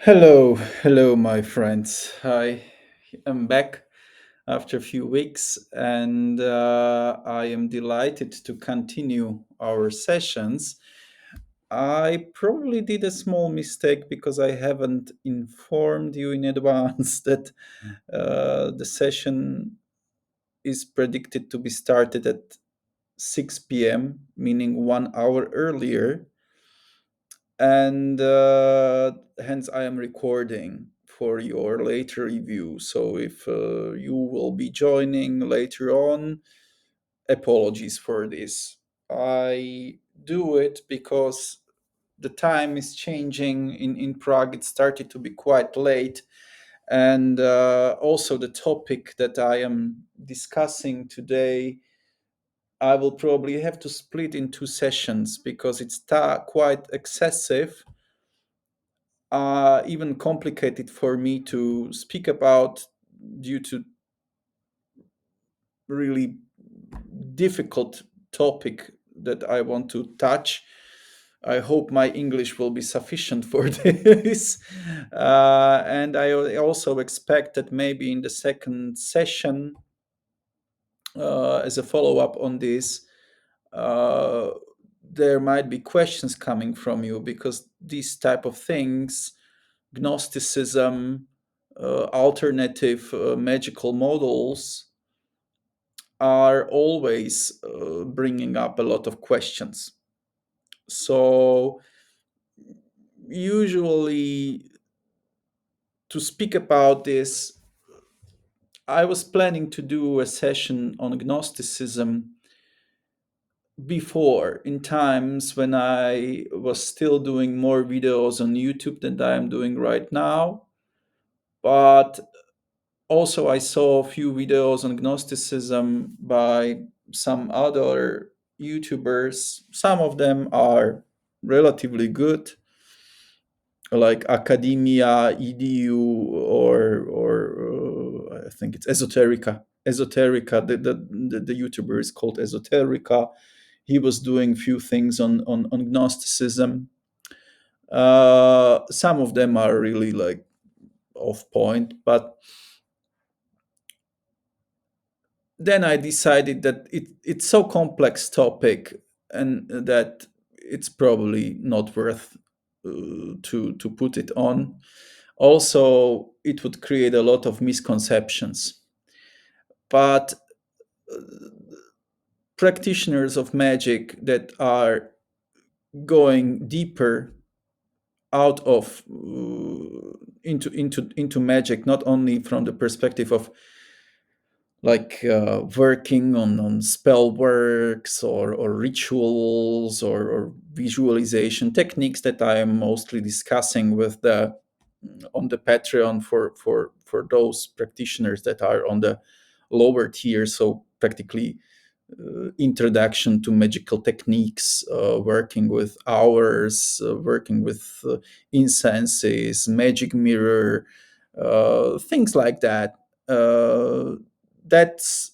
Hello, my friends. I'm back after a few weeks, and I am delighted to continue our sessions. I probably did a small mistake because I haven't informed you in advance that the session is predicted to be started at 6 p.m., meaning 1 hour earlier, and hence I am recording for your later review. So if you will be joining later on, apologies for this. I do it because the time is changing in Prague. It started to be quite late, and also the topic that I am discussing today, I will probably have to split in two sessions because it's quite excessive, even complicated for me to speak about due to really difficult topic that I want to touch. I hope my English will be sufficient for this. And I also expect that maybe in the second session, as a follow up on this, uh, there might be questions coming from you because these type of things, Gnosticism, alternative magical models, are always bringing up a lot of questions. So, usually, to speak about this, I was planning to do a session on Gnosticism before, in times when I was still doing more videos on YouTube than I am doing right now. But also, I saw a few videos on Gnosticism by some other YouTubers. Some of them are relatively good, like Academia, EDU, or I think it's Esoterica. Esoterica, the YouTuber is called Esoterica. He was doing few things on Gnosticism. Some of them are really like off point, but then I decided that it's so complex topic and that it's probably not worth to put it on. Also, it would create a lot of misconceptions. But uh, practitioners of magic that are going deeper out of into magic, not only from the perspective of like working on spell works or rituals or visualization techniques that I am mostly discussing with the on the Patreon for those practitioners that are on the lower tier. So practically introduction to magical techniques, working with hours, working with incenses, magic mirror, things like that. That's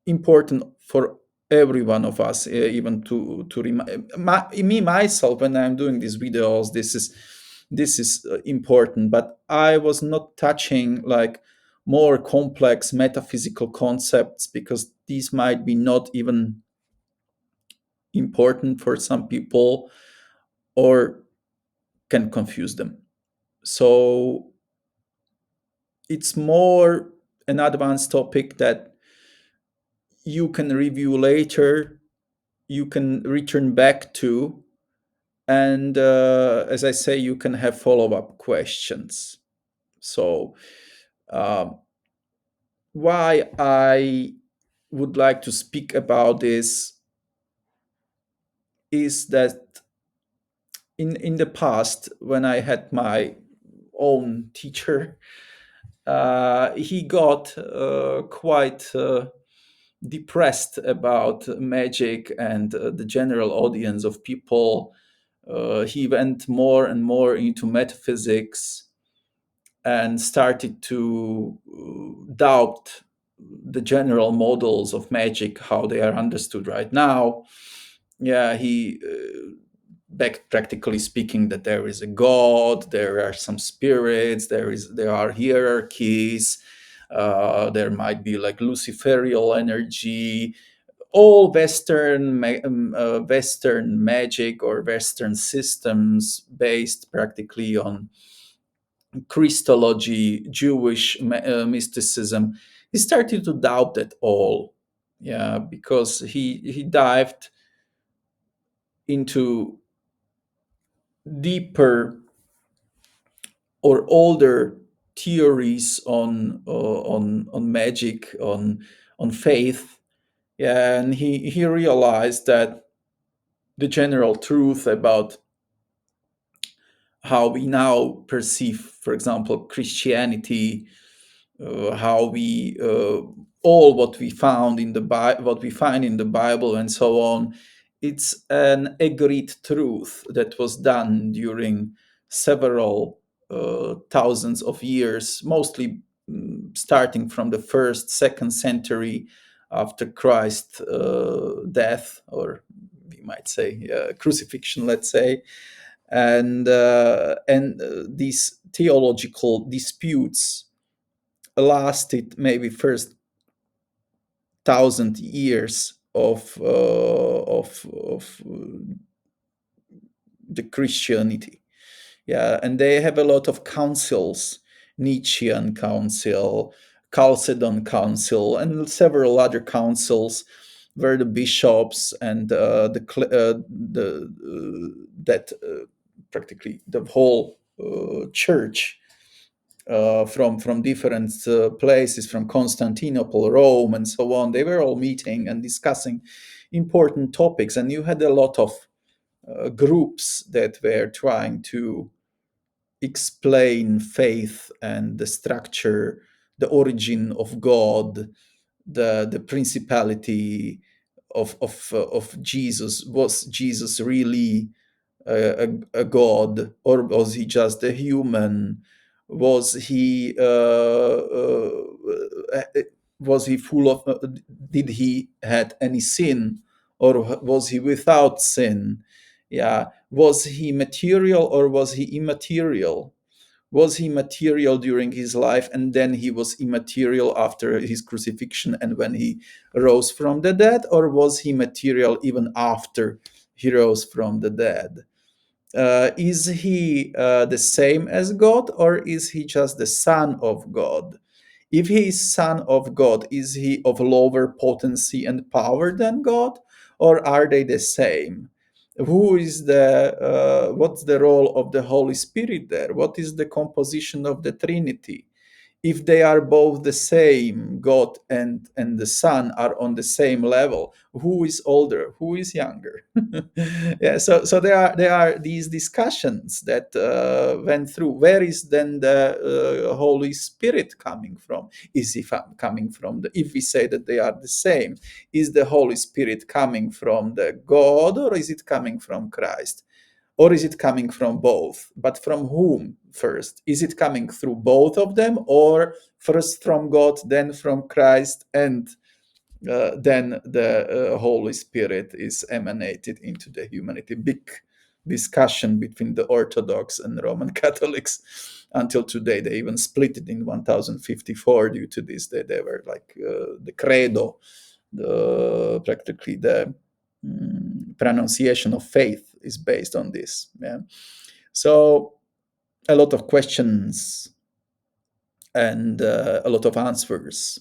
important for every one of us, even to remind me myself when I'm doing these videos. This is important, but I was not touching like more complex metaphysical concepts because these might be not even important for some people or can confuse them. So it's more an advanced topic that you can review later, you can return back to, and as I say, you can have follow-up questions. So um, why I would like to speak about this is that in the past, when I had my own teacher, he got quite depressed about magic and the general audience of people. He went more and more into metaphysics and started to doubt the general models of magic, how they are understood right now. Yeah, he back practically speaking, that there is a god, there are some spirits, there are hierarchies, there might be like luciferial energy, all Western magic or Western systems based practically on Christology, Jewish mysticism. He started to doubt that all, yeah, because he dived into deeper or older theories on magic, on faith, yeah, and he realized that the general truth about how we now perceive, for example, Christianity, how we all what we found in the what we find in the Bible and so on, it's an agreed truth that was done during several thousands of years, mostly starting from the first, second century after Christ's death, or we might say crucifixion, let's say, and these theological disputes lasted maybe first 1,000 years of the Christianity. Yeah, and they have a lot of councils, Nietzschean Council, Chalcedon Council, and several other councils where the bishops and that practically the whole church from different places, from Constantinople, Rome, and so on. They were all meeting and discussing important topics, and you had a lot of groups that were trying to explain faith and the structure, the origin of God, the principality of Jesus. Was Jesus really a god, or was he just a human? Was he was he full of? Did he had any sin, or was he without sin? Yeah, was he material or was he immaterial? Was he material during his life and then he was immaterial after his crucifixion and when he rose from the dead, or was he material even after he rose from the dead? Is he the same as God, or is he just the Son of God? If he is Son of God, is he of lower potency and power than God, or are they the same? Who is what's the role of the Holy Spirit there? What is the composition of the Trinity? If they are both the same, God and the Son are on the same level, who is older, who is younger? Yeah, so there are these discussions that went through. Where is then the Holy Spirit coming from? Is he coming from if we say that they are the same, is the Holy Spirit coming from the God, or is it coming from Christ? Or is it coming from both? But from whom first? Is it coming through both of them, or first from God, then from Christ, and then the Holy Spirit is emanated into the humanity? Big discussion between the Orthodox and Roman Catholics. Until today, they even split it in 1054 due to this. They were like the credo, practically the pronunciation of faith is based on this. Yeah. So a lot of questions and a lot of answers.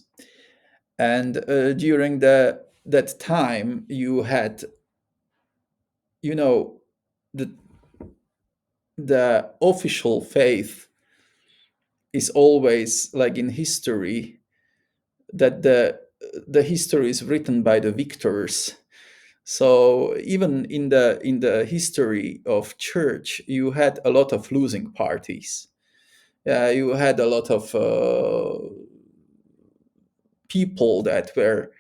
And during that time, you had, you know, the the official faith is always like in history, that the history is written by the victors. So even in the history of church, you had a lot of losing parties. You had a lot of people that were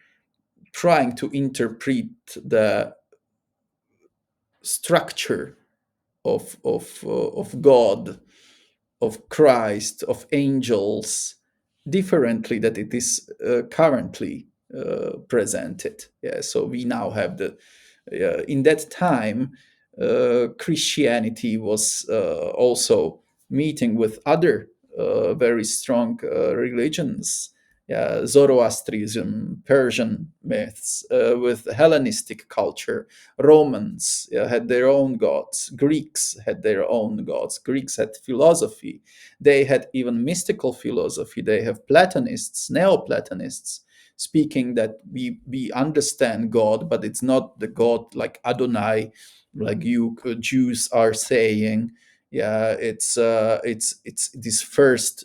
trying to interpret the structure of God, of Christ, of angels differently that it is currently presented. Yeah, so we now have in that time Christianity was also meeting with other very strong religions, yeah, Zoroastrianism, Persian myths, with Hellenistic culture. Romans had their own gods. Greeks had their own gods. Greeks had philosophy. They had even mystical philosophy. They have Platonists, Neoplatonists, speaking that we understand God, but it's not the God like Adonai, like you Jews are saying. Yeah, it's this first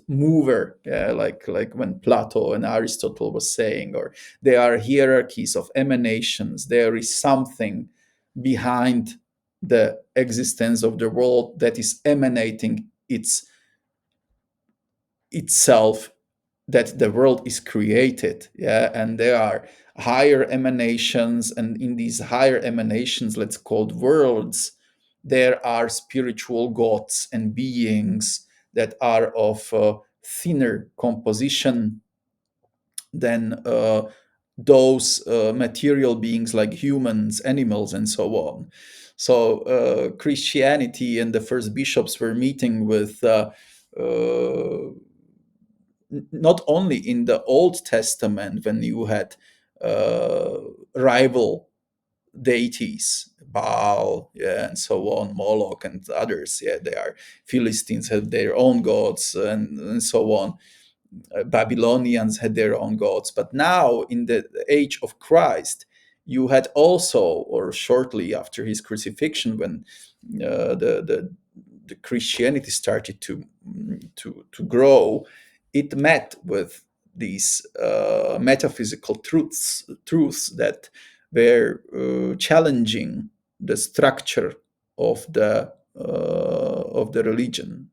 mover, yeah, like when Plato and Aristotle was saying, or there are hierarchies of emanations. There is something behind the existence of the world that is emanating itself, that the world is created, yeah, and there are higher emanations, and in these higher emanations, let's call worlds, there are spiritual gods and beings that are of thinner composition than those material beings like humans, animals, and so on. So Christianity and the first bishops were meeting with not only in the Old Testament, when you had uh, rival deities, Baal, yeah, and so on, Moloch and others, yeah, they are Philistines have their own gods, and so on. Babylonians had their own gods. But now, in the age of Christ, you had also, or shortly after his crucifixion, when the Christianity started to grow, it met with these metaphysical truths that were challenging the structure of the religion.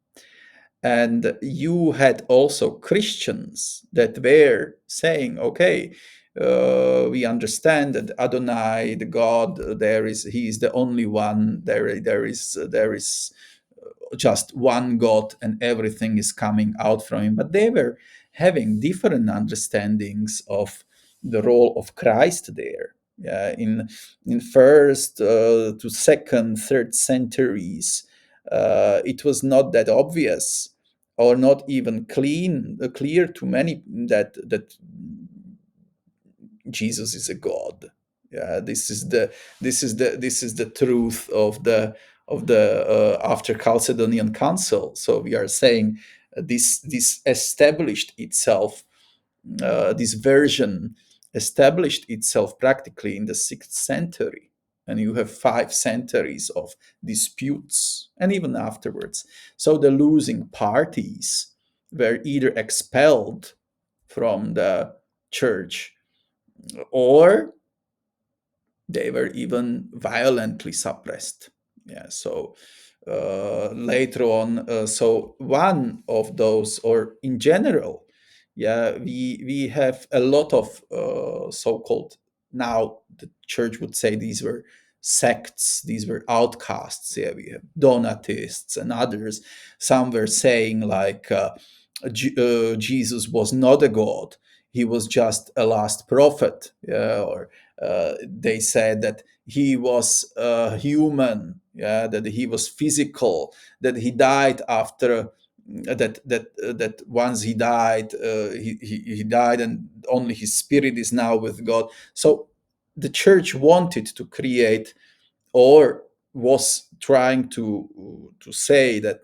And you had also Christians that were saying, okay, we understand that Adonai, the God, he is the only one. There is just one God, and everything is coming out from him. But they were having different understandings of the role of Christ there. Yeah, in first to second, third centuries, it was not that obvious, or not even clear to many, that Jesus is a God. Yeah, this is the truth of the after Chalcedonian Council. So we are saying this established itself, this version established itself practically in the 6th century, and you have 5 centuries of disputes, and even afterwards. So the losing parties were either expelled from the church, or they were even violently suppressed. Yeah, so later on, so one of those, or in general, yeah, we have a lot of so-called, now the church would say these were sects, these were outcasts. Yeah, we have Donatists and others. Some were saying like Jesus was not a god, he was just a last prophet. Yeah, or they said that he was human, that he was physical, that he died after that once he died, he died, and only his spirit is now with God. So the church wanted to create, or was trying to say that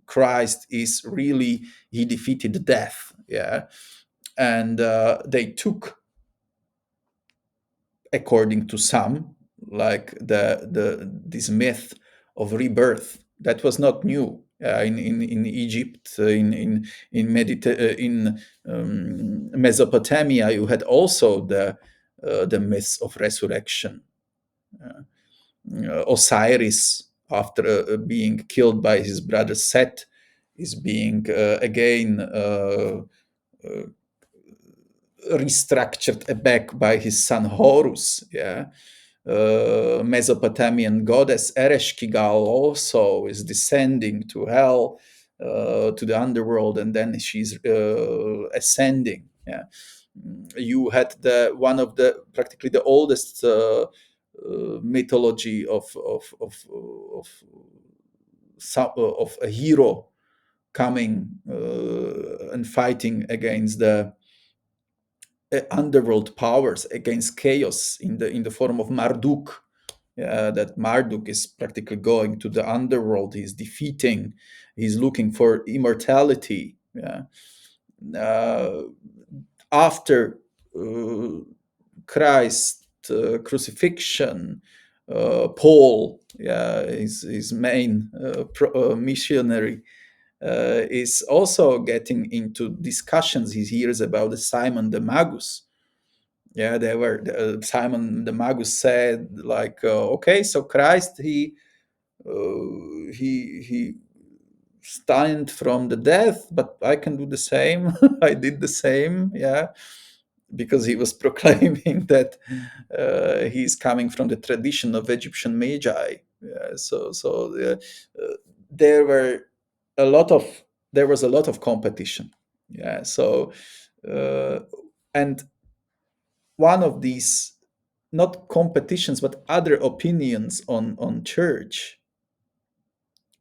Christ is really, he defeated death. Yeah, and they took, according to some, like the this myth of rebirth that was not new. In Egypt, in Mesopotamia, you had also the myths of resurrection. Osiris, after being killed by his brother Set, is being again restructured back by his son Horus. Yeah, Mesopotamian goddess Ereshkigal also is descending to hell, to the underworld, and then she's ascending. Yeah, you had the one of the practically the oldest mythology of a hero coming and fighting against the underworld powers, against chaos in the form of Marduk. That Marduk is practically going to the underworld. He's defeating. He's looking for immortality. Yeah. Uh, After Christ crucifixion, Paul, his main missionary, is also getting into discussions. He hears about the Simon the Magus. Yeah, they were Simon the Magus said like, okay, so Christ he stand from the death, but I can do the same. I did the same, yeah, because he was proclaiming that he's coming from the tradition of Egyptian magi. Yeah, uh, there were a lot of there was a lot of competition. Yeah, so uh, and one of these, not competitions but other opinions on church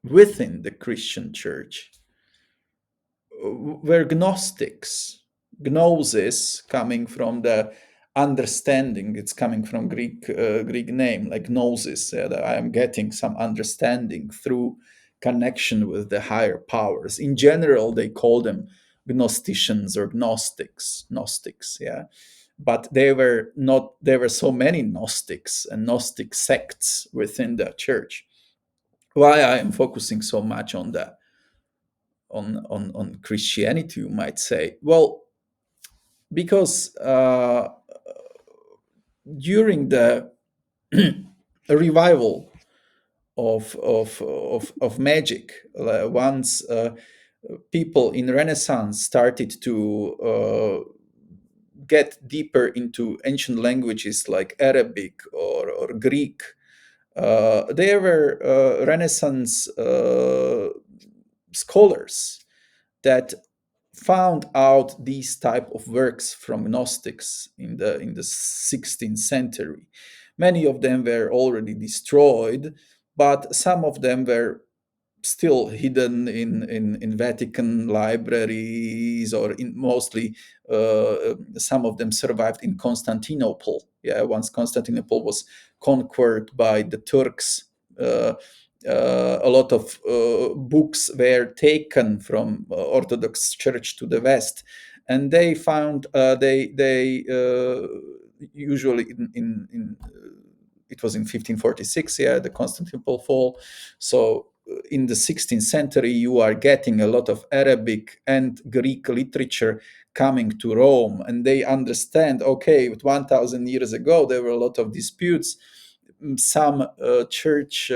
within the Christian church were Gnostics. Gnosis coming from the understanding. It's coming from Greek name like gnosis. That I am getting some understanding through connection with the higher powers. In general, they call them Gnosticians or Gnostics. Gnostics, yeah. But they were not. There were so many Gnostics and Gnostic sects within the church. Why I am focusing so much on that on Christianity, you might say. Well, because during the revival of magic, once people in Renaissance started to get deeper into ancient languages like Arabic or Greek, there were Renaissance scholars that found out these type of works from Gnostics in the 16th century. Many of them were already destroyed, but some of them were still hidden in Vatican libraries, or in mostly some of them survived in Constantinople. Yeah, once Constantinople was conquered by the Turks, a lot of books were taken from Orthodox Church to the West, and they found they usually in it was in 1546, yeah, the Constantinople fall. So in the 16th century, you are getting a lot of Arabic and Greek literature coming to Rome, and they understand, okay, 1,000 years ago, there were a lot of disputes. Some church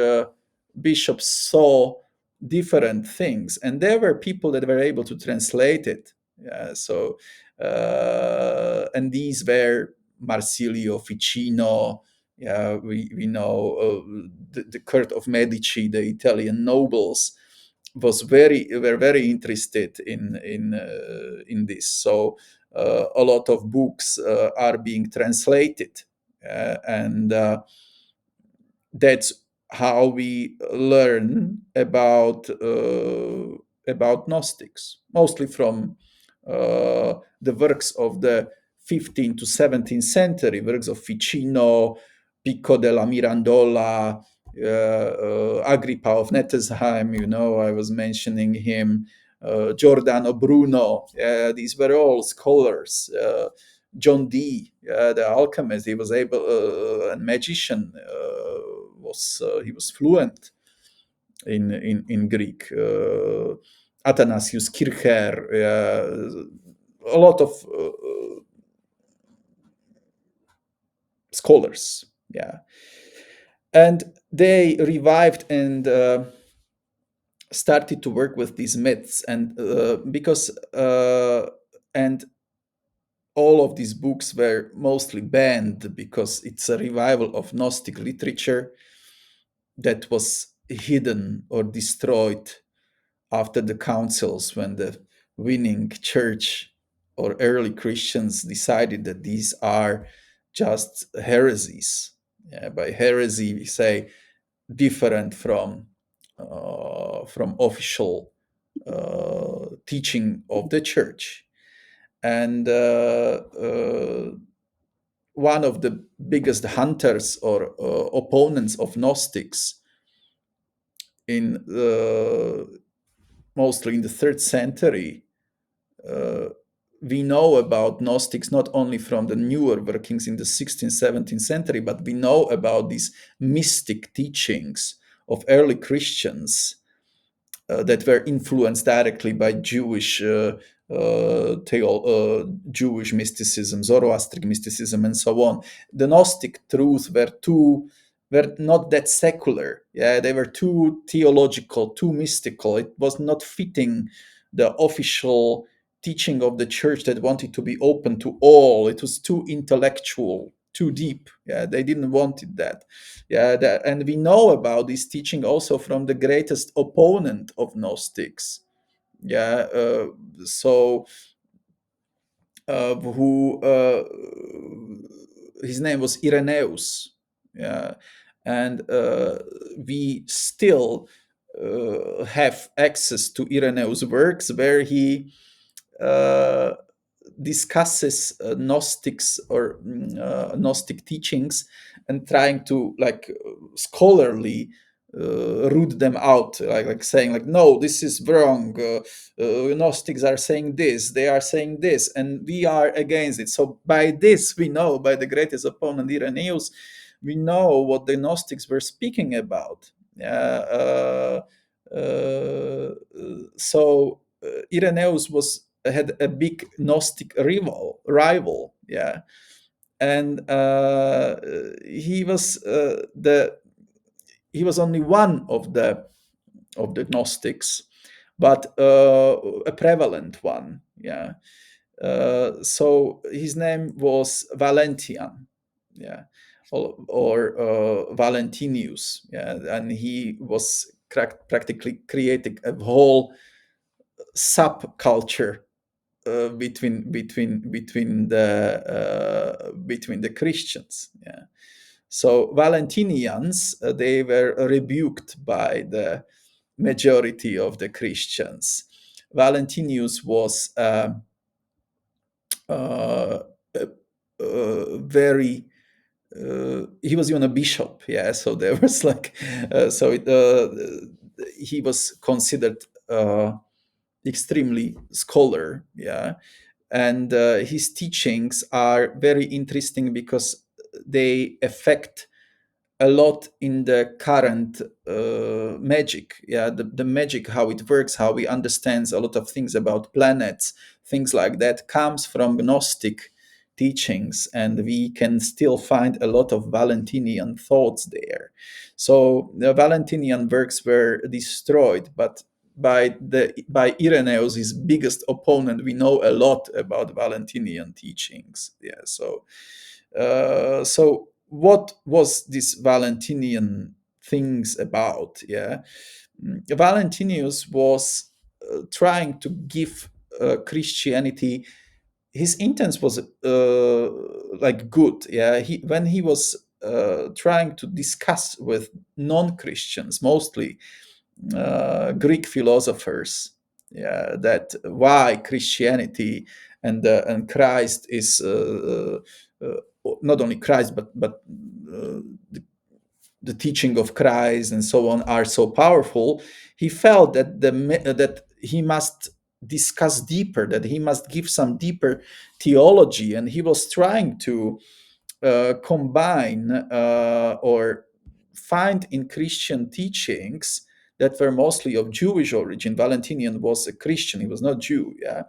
bishops saw different things, and there were people that were able to translate it. Yeah, so, and these were Marsilio Ficino. Yeah, we know the court of Medici, the Italian nobles, were very interested in this. So a lot of books are being translated, and that's how we learn about Gnostics, mostly from the works of the 15th to 17th century, works of Ficino, Pico della Mirandola, Agrippa of Nettesheim. I was mentioning him. Giordano Bruno. These were all scholars. John Dee, the alchemist, he was able, a magician, he was fluent in Greek. Athanasius Kircher, a lot of scholars, yeah, and they revived and started to work with these myths, and because and all of these books were mostly banned because it's a revival of Gnostic literature that was hidden or destroyed after the councils, when the winning church or early Christians decided that these are just heresies. Yeah, by heresy, we say different from official teaching of the church. And one of the biggest hunters or opponents of Gnostics in mostly in the third century, uh, we know about Gnostics not only from the newer workings in the 16th, 17th century, but we know about these mystic teachings of early Christians that were influenced directly by Jewish mysticism, Zoroastric mysticism, and so on. The Gnostic truths were not that secular. Yeah, they were too theological, too mystical. It was not fitting the official teaching of the church that wanted to be open to all. It was too intellectual, too deep. Yeah, they didn't want it that. Yeah, and we know about this teaching also from the greatest opponent of Gnostics. Yeah, so who his name was Irenaeus. Yeah, and we still have access to Irenaeus' works where he uh, discusses Gnostics or Gnostic teachings and trying to like scholarly root them out, like saying like, no, this is wrong. Gnostics are saying this, they are saying this, and we are against it. So by this we know, by the greatest opponent Irenaeus, we know what the Gnostics were speaking about. So Irenaeus was had a big Gnostic rival, yeah, and he was only one of the Gnostics, but a prevalent one, yeah. So his name was Valentian, yeah, or Valentinius, yeah, and he was practically creating a whole subculture between the Christians. Yeah. So Valentinians they were rebuked by the majority of the Christians. Valentinius was uh, very he was even a bishop, yeah. So there was like he was considered extremely scholar, yeah. And his teachings are very interesting because they affect a lot in the current magic, yeah, the magic, how it works, how we understand a lot of things about planets, things like that comes from Gnostic teachings, and we can still find a lot of Valentinian thoughts there. So the Valentinian works were destroyed, but by Irenaeus, his biggest opponent, we know a lot about Valentinian teachings. Yeah, so what was this Valentinian things about? Yeah, Valentinius was trying to give Christianity. His intent was like good. Yeah, when he was trying to discuss with non-Christians, mostly Greek philosophers, yeah, that why Christianity and Christ is not only Christ but the, the teaching of Christ and so on are so powerful. He felt that that he must discuss deeper, that he must give some deeper theology, and he was trying to combine or find in Christian teachings that were mostly of Jewish origin. Valentinian was a Christian; he was not Jew. Yeah,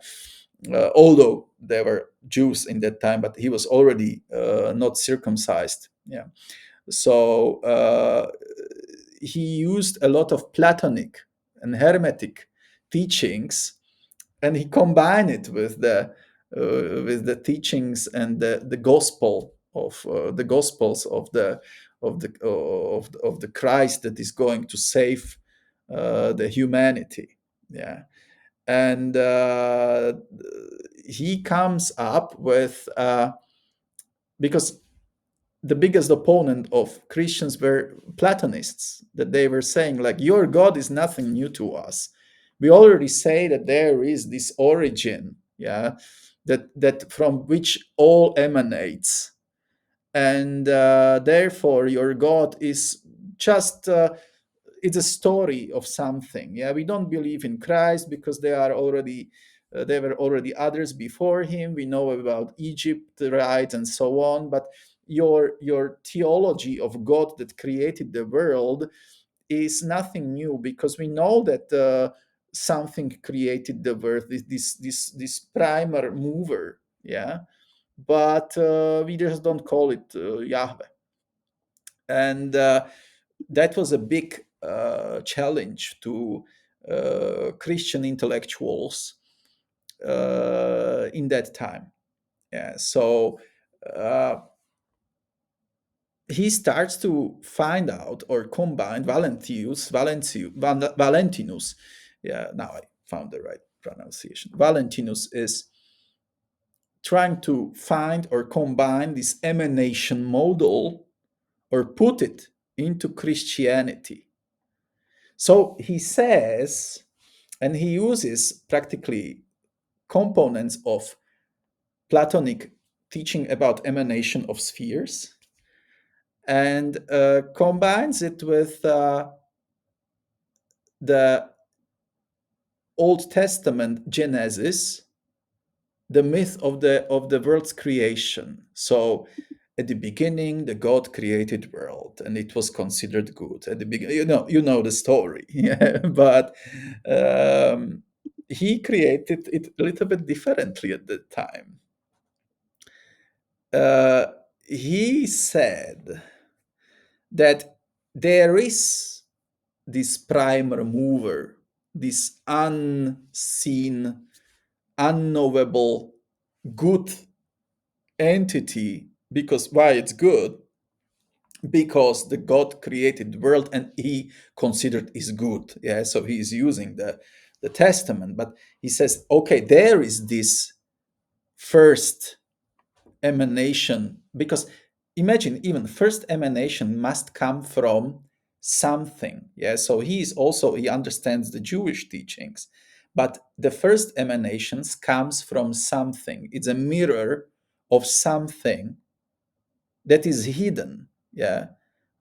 although there were Jews in that time, but he was already not circumcised. Yeah, so he used a lot of Platonic and Hermetic teachings, and he combined it with the teachings and the gospel of the gospels of the Christ that is going to save the humanity. Yeah, and he comes up with because the biggest opponent of Christians were Platonists, that they were saying, like, your God is nothing new to us. We already say that there is this origin, yeah, that from which all emanates, and therefore your God is just it's a story of something. Yeah, we don't believe in Christ because there were already others before him. We know about Egypt, right, and so on. But your theology of God that created the world is nothing new, because we know that something created the world. This primer mover. Yeah, but we just don't call it Yahweh. And that was a big challenge to Christian intellectuals in that time. Yeah, so uh, he starts to find out or combine Valentinus. Yeah, now I found the right pronunciation. Valentinus is trying to find or combine this emanation model or put it into Christianity. So he says, and he uses practically components of Platonic teaching about emanation of spheres, and combines it with the Old Testament Genesis, the myth of the world's creation. So at the beginning, the God created world, and it was considered good. At the beginning, you know the story. Yeah, but um, he created it a little bit differently at the time. Uh, he said that there is this primer mover, this unseen, unknowable good entity. Because why it's good? Because the God created the world and he considered is good. Yeah, so he is using the testament, but he says, okay, there is this first emanation, because imagine, even first emanation must come from something. Yeah, so he understands the Jewish teachings, but the first emanations comes from something. It's a mirror of something that is hidden. Yeah,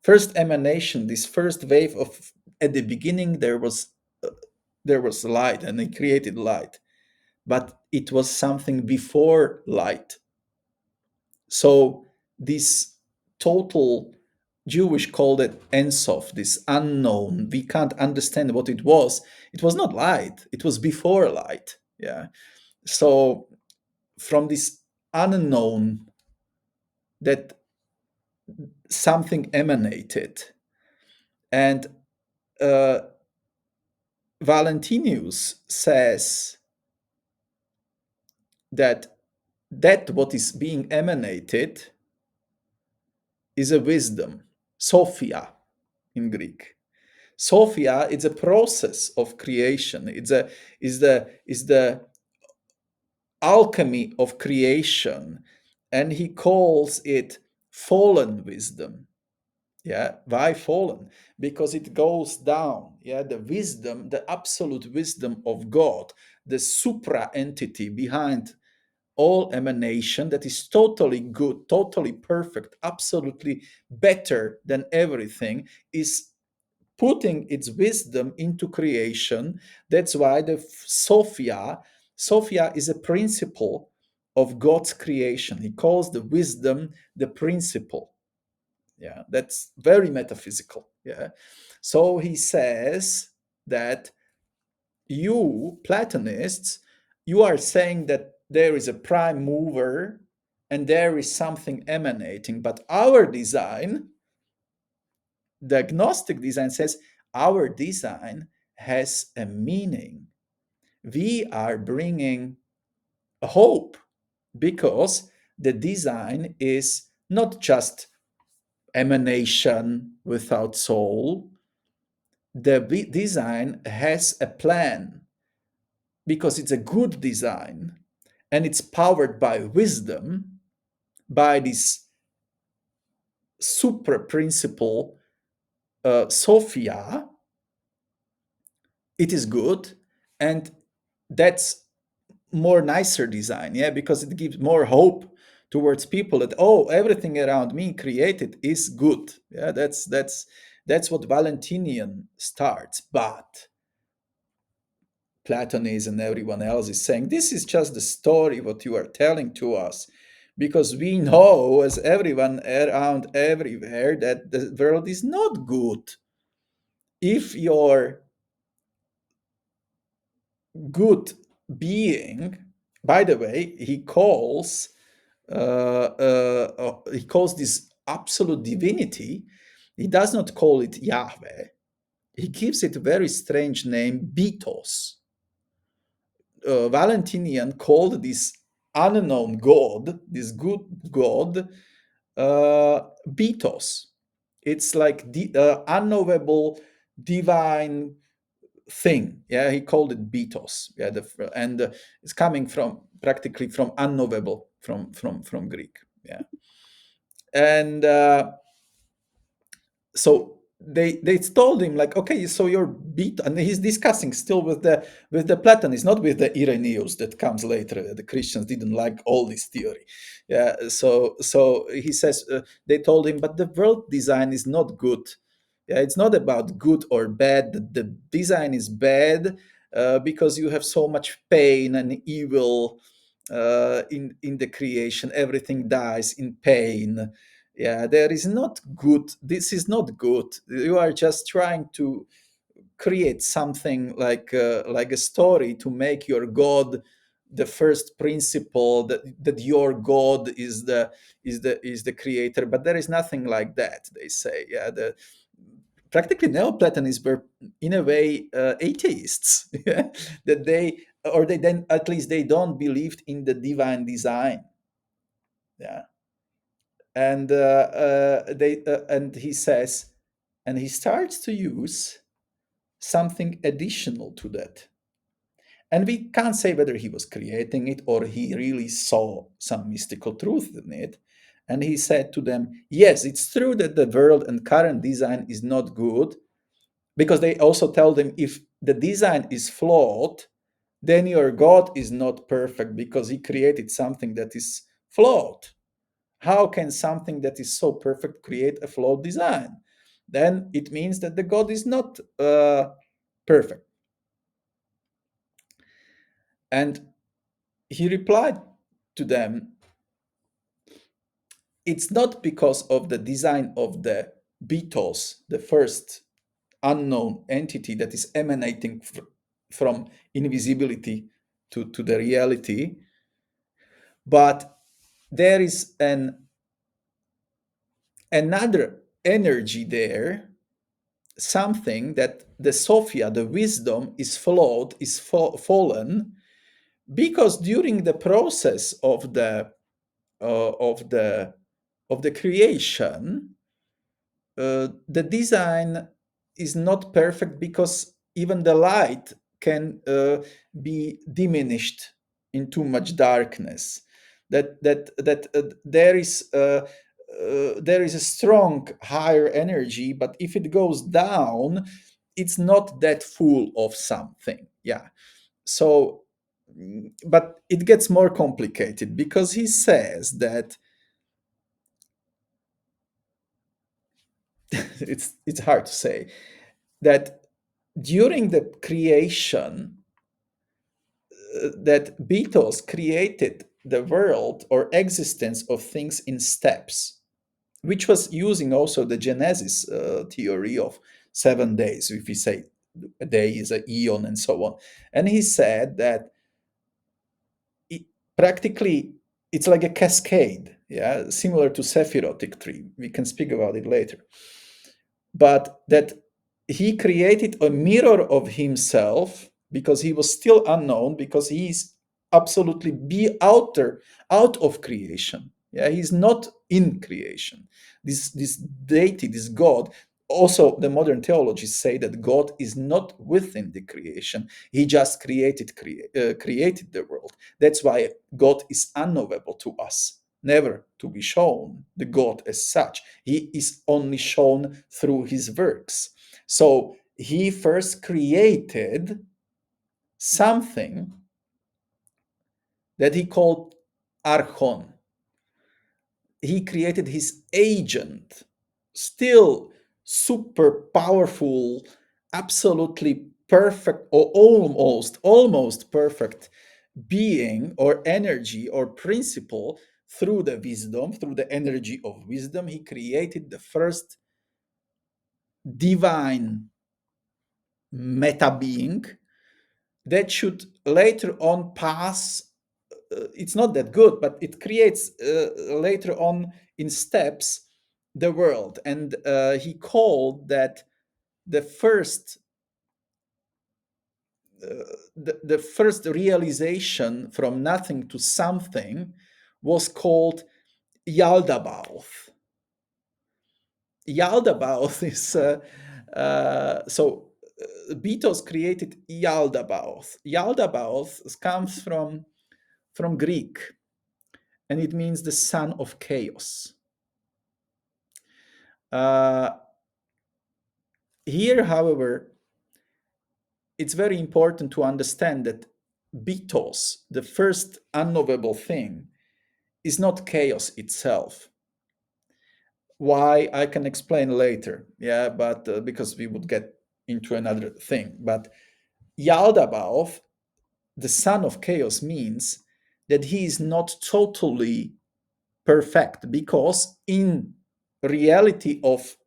first emanation, this first wave of, at the beginning uh, there was light, and he created light, but it was something before light. So this total, Jewish called it Ensof, this unknown. We can't understand what it was. It was not light. It was before light. Yeah. So from this unknown, that something emanated, and uh, Valentinus says that what is being emanated is a wisdom, Sophia in Greek. Sophia, it's a process of creation. Is the alchemy of creation, and he calls it fallen wisdom. Yeah, why fallen? Because it goes down. Yeah, the wisdom, the absolute wisdom of God, the supra entity behind all emanation, that is totally good, totally perfect, absolutely better than everything, is putting its wisdom into creation. That's why the Sophia is a principle of God's creation. He calls the wisdom the principle. Yeah, that's very metaphysical. Yeah. So he says that you Platonists, you are saying that there is a prime mover and there is something emanating, but our design, the Gnostic design, says our design has a meaning. We are bringing a hope, because the design is not just emanation without soul. The design has a plan, because it's a good design, and it's powered by wisdom, by this super principle, Sophia, it is good, and that's more nicer design, yeah, because it gives more hope towards people that, oh, everything around me created is good. Yeah, that's what Valentinian starts. But Platonists and everyone else is saying this is just the story what you are telling to us, because we know, as everyone around everywhere, that the world is not good. If your good being, by the way, he calls this absolute divinity, he does not call it Yahweh. He gives it a very strange name, Beatos. Valentinian called this unknown god, this good god, Beatos. It's like the unknowable divine thing. Yeah, he called it Beatos. Yeah, and it's coming from practically from unknowable, from Greek. Yeah, and so they told him like, okay, so you're beat, and he's discussing still with the Platonists, not with the Irenaeus that comes later. The Christians didn't like all this theory. Yeah, so he says, they told him, but the world design is not good. Yeah, it's not about good or bad. The design is bad because you have so much pain and evil in the creation. Everything dies in pain. Yeah, there is not good, this is not good. You are just trying to create something like a story to make your god the first principle, that your god is the creator, but there is nothing like that, they say. Yeah, the practically Neoplatonists were in a way atheists. Yeah, that they, or they then at least they don't believed in the divine design. Yeah, and he says, and he starts to use something additional to that, and we can't say whether he was creating it or he really saw some mystical truth in it. And he said to them, yes, it's true that the world and current design is not good, because they also tell them, if the design is flawed, then your god is not perfect because he created something that is flawed. How can something that is so perfect create a flawed design? Then it means that the God is not perfect. And he replied to them, it's not because of the design of the Beatles, the first unknown entity that is emanating from invisibility to the reality, but there is another energy there, something that the Sophia, the wisdom, is flawed, is fallen, because during the process of the uh, of the of the creation, the design is not perfect, because even the light can be diminished in too much darkness. There is a strong higher energy, but if it goes down, it's not that full of something. Yeah. So, but it gets more complicated, because he says that it's hard to say that during the creation, that Beatles created the world or existence of things in steps, which was using also the Genesis theory of 7 days. If we say a day is an eon and so on, and he said that it, practically it's like a cascade, yeah, similar to Sephirotic tree. We can speak about it later, but that he created a mirror of himself, because he was still unknown, because he's absolutely out of creation. Yeah, he's not in creation. This deity, this god. Also, the modern theologians say that God is not within the creation. He just created the world. That's why God is unknowable to us. never to be shown, the God as such. He is only shown through his works. So he first created something that he called Archon. He created his agent, still super powerful, absolutely perfect, or almost perfect being or energy or principle. Through the wisdom, through the energy of wisdom, he created the first divine meta being that should later on pass. It's not that good, but it creates later on in steps the world. And he called that the first the first realization from nothing to something was called Yaldabaoth. Yaldabaoth is Beatles created Yaldabaoth. Yaldabaoth comes from Greek, and it means the son of chaos. Uh, Here, however, it's very important to understand that Beatles, the first unknowable thing, is not chaos itself. Why, I can explain later, yeah, but because we would get into another thing. But Yaldabaoth, the son of chaos, means that he is not totally perfect, because in reality of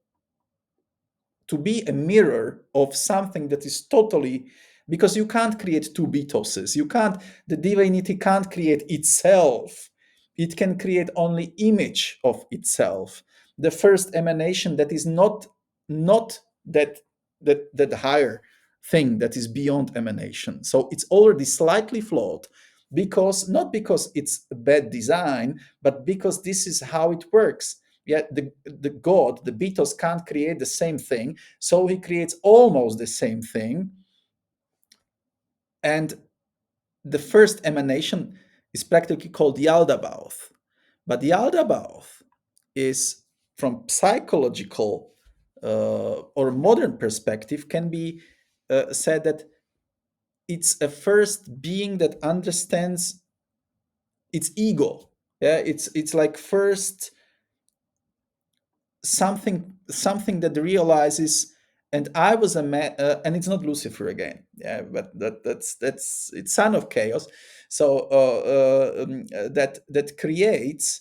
to be a mirror of something that is totally, because you can't create two Beatoses, you can't, the divinity can't create itself, it can create only image of itself, the first emanation that is not that higher thing that is beyond emanation. So it's already slightly flawed, because not because it's a bad design, but because this is how it works. Yet the god, the Beatles, can't create the same thing, so he creates almost the same thing. And the first emanation is practically called Yaldabaoth. But Yaldabaoth is, from psychological or modern perspective, can be said that it's a first being that understands its ego. Yeah, it's like first something that realizes, and I was a man, and it's not Lucifer again, yeah, but that's it's son of chaos. So that creates,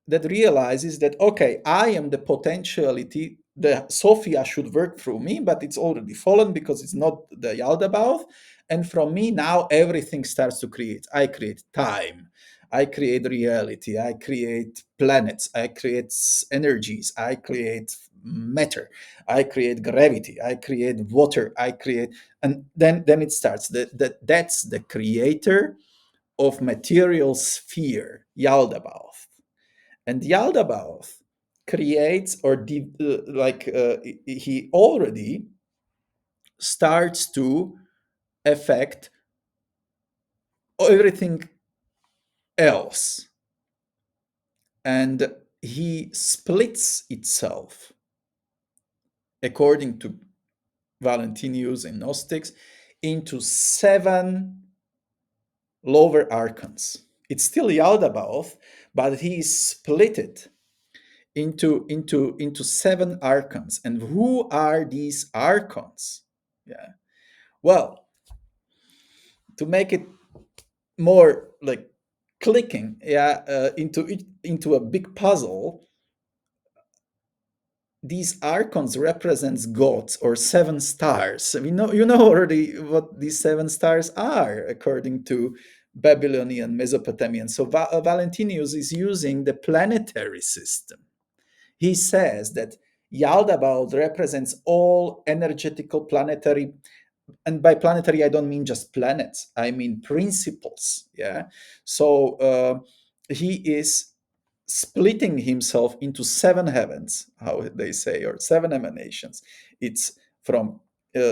that realizes that, okay, I am the potentiality, the Sophia should work through me, but it's already fallen because it's not the Yaldabaoth. And from me now everything starts to create. I create time, I create reality, I create planets, I create energies, I create matter, I create gravity, I create water, I create, and then it starts. That's the creator of material sphere, Yaldabaoth. And Yaldabaoth creates, or he already starts to affect everything else, and he splits itself, according to Valentinius and Gnostics, into 7 lower archons. It's still Yaldabaoth, but he split it into 7 archons. And who are these archons? Yeah, well, to make it more like clicking, yeah, into a big puzzle, these archons represents gods, or 7 stars. We know, you know already what these 7 stars are according to Babylonian, Mesopotamian. So Valentinius is using the planetary system. He says that Yaldabaoth represents all energetical planetary, and by planetary I don't mean just planets, I mean principles. Yeah, so he is splitting himself into 7 heavens, how they say, or 7 emanations. It's from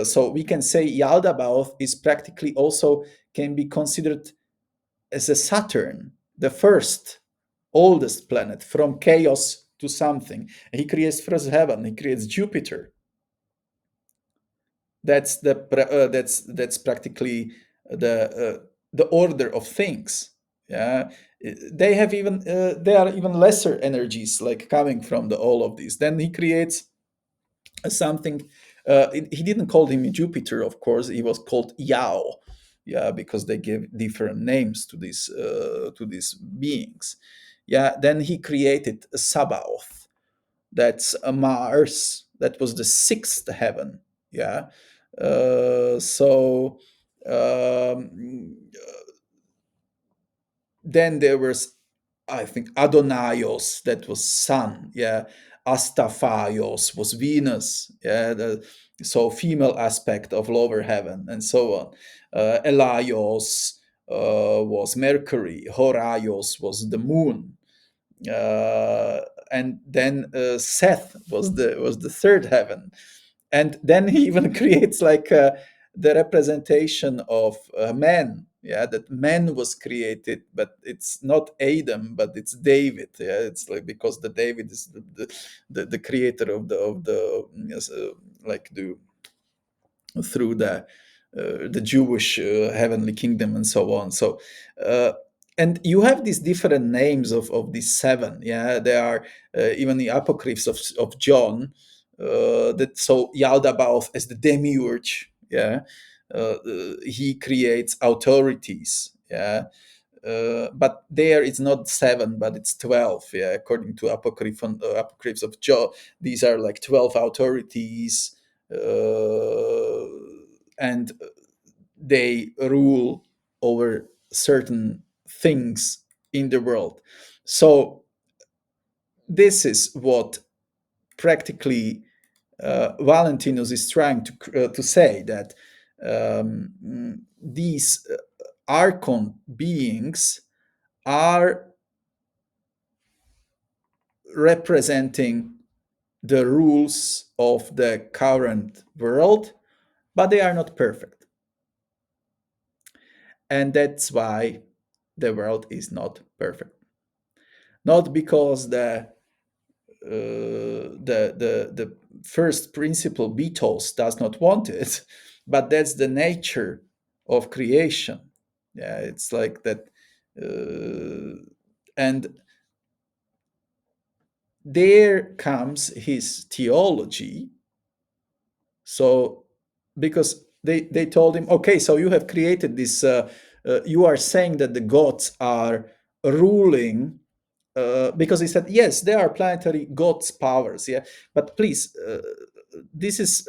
so we can say Yaldabaoth is practically also can be considered as a Saturn, the first oldest planet from chaos to something. He creates first heaven. He creates Jupiter. That's practically the order of things. Yeah, they have even they are even lesser energies like coming from the all of these. Then he creates something. He didn't call him Jupiter, of course. He was called Yao. Yeah, because they gave different names to these beings. Yeah, then he created Sabaoth. That's a Mars. That was the sixth heaven. Yeah. So um, then there was, I think, Adonaios, that was sun. Yeah. Astaphaios was Venus. Yeah. So female aspect of lower heaven, and so on. Elaios was Mercury. Horaios was the moon. uh, and then Seth was the third heaven, and then he even creates like the representation of man. Yeah, that man was created, but it's not Adam, but it's David. Yeah, it's like because the David is the creator of the yes, like the through the Jewish heavenly kingdom and so on. So, and you have these different names of these seven. Yeah, there are even the apocryphs of John. That so Yaldabaoth as the demiurge. Yeah, he creates authorities. Yeah. But there it's not seven, but it's 12. Yeah, according to apocryphs of John, these are like 12 authorities, uh, and they rule over certain things in the world. So this is what practically Valentinus is trying to say, that these archon beings are representing the rules of the current world, but they are not perfect. And that's why the world is not perfect. Not because the first principle Beatles does not want it, but that's the nature of creation. Yeah, it's like that, and there comes his theology. So because they told him, okay, so you have created this, you are saying that the gods are ruling, because he said, yes, there are planetary gods powers. Yeah, but please, this is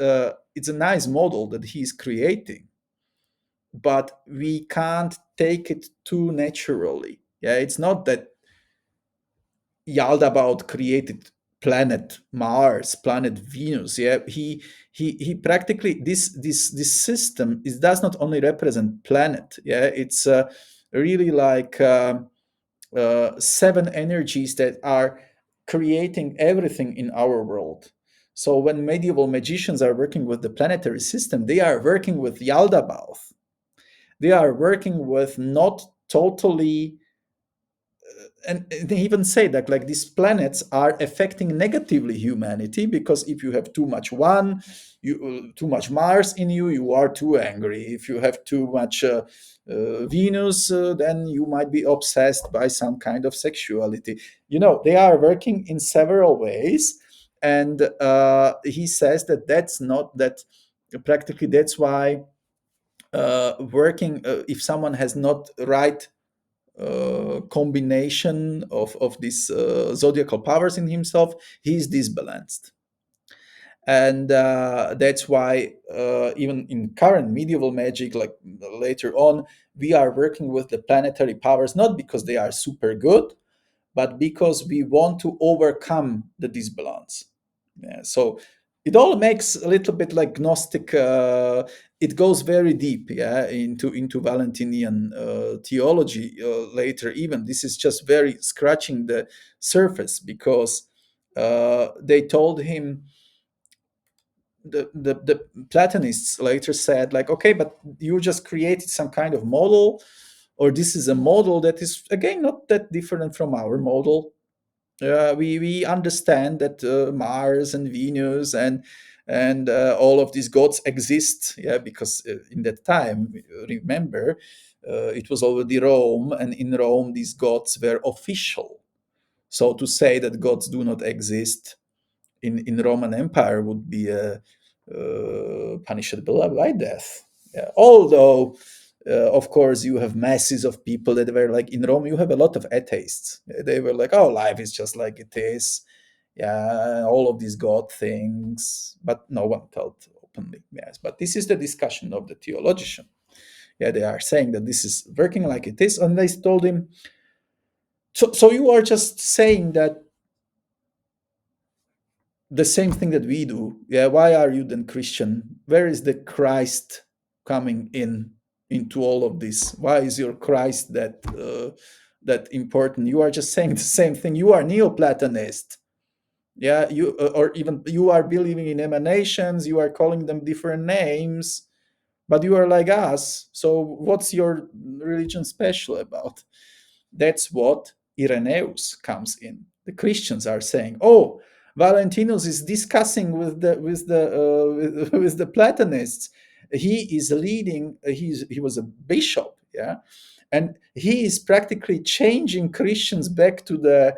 it's a nice model that he's creating, but we can't take it too naturally. Yeah, it's not that Yaldabaoth created planet Mars, planet Venus. Yeah, he practically, this system is does not only represent planet. Yeah, it's really like seven energies that are creating everything in our world. So when medieval magicians are working with the planetary system, they are working with Yaldabaoth. They are working with not totally, and they even say that like these planets are affecting negatively humanity, because if you have too much one, you too much Mars in you, you are too angry. If you have too much Venus, then you might be obsessed by some kind of sexuality. They are working in several ways, and he says that that's not that, practically that's why working, if someone has not right combination of these zodiacal powers in himself, he's disbalanced. And that's why even in current medieval magic, like later on, we are working with the planetary powers, not because they are super good, but because we want to overcome the disbalance. Yeah, so it all makes a little bit like Gnostic. It goes very deep, yeah, into Valentinian theology later. Even this is just very scratching the surface, because they told him, the Platonists later said, like, okay, but you just created some kind of model or this is a model that is again not that different from our model. We understand that Mars and Venus and all of these gods exist, yeah, because in that time, remember, it was already Rome, and in Rome these gods were official. So to say that gods do not exist in Roman Empire would be punishable by death. Yeah. Although, of course, you have masses of people that were like in Rome. You have a lot of atheists. They were like, "Oh, life is just like it is." Yeah, all of these God things, but no one told openly. Yes, but this is the discussion of the theologian. Yeah, they are saying that this is working like it is, and they told him. So you are just saying that the same thing that we do. Yeah, why are you then Christian? Where is the Christ coming into all of this? Why is your Christ that important? You are just saying the same thing. You are Neoplatonist. Yeah, you or even you are believing in emanations. You are calling them different names, but you are like us. So what's your religion special about? That's what Irenaeus comes in. The Christians are saying, "Oh, Valentinus is discussing with the Platonists. He is leading. He was a bishop, yeah, and he is practically changing Christians back to the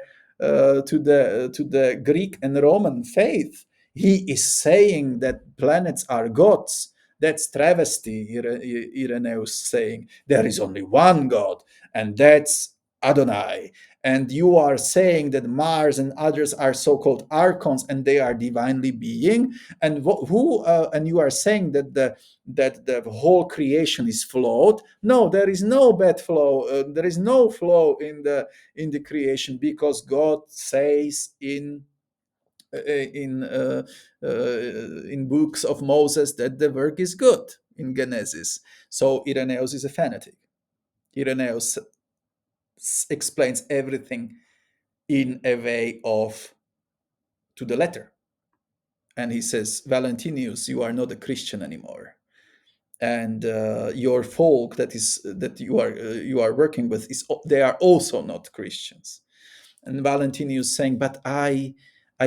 Greek and Roman faith. He is saying that planets are gods." That's travesty, Irenaeus saying. There is only one God, and that's Adonai. And you are saying that Mars and others are so-called archons, and they are divinely being. And who? And you are saying that the whole creation is flawed. No, there is no bad flow. There is no flow in the creation, because God says in in books of Moses that the work is good in Genesis. So Irenaeus is a fanatic. Irenaeus explains everything in a way of to the letter, and he says, Valentinius, you are not a Christian anymore, and your folk that you are working with is they are also not Christians. And Valentinius saying, but I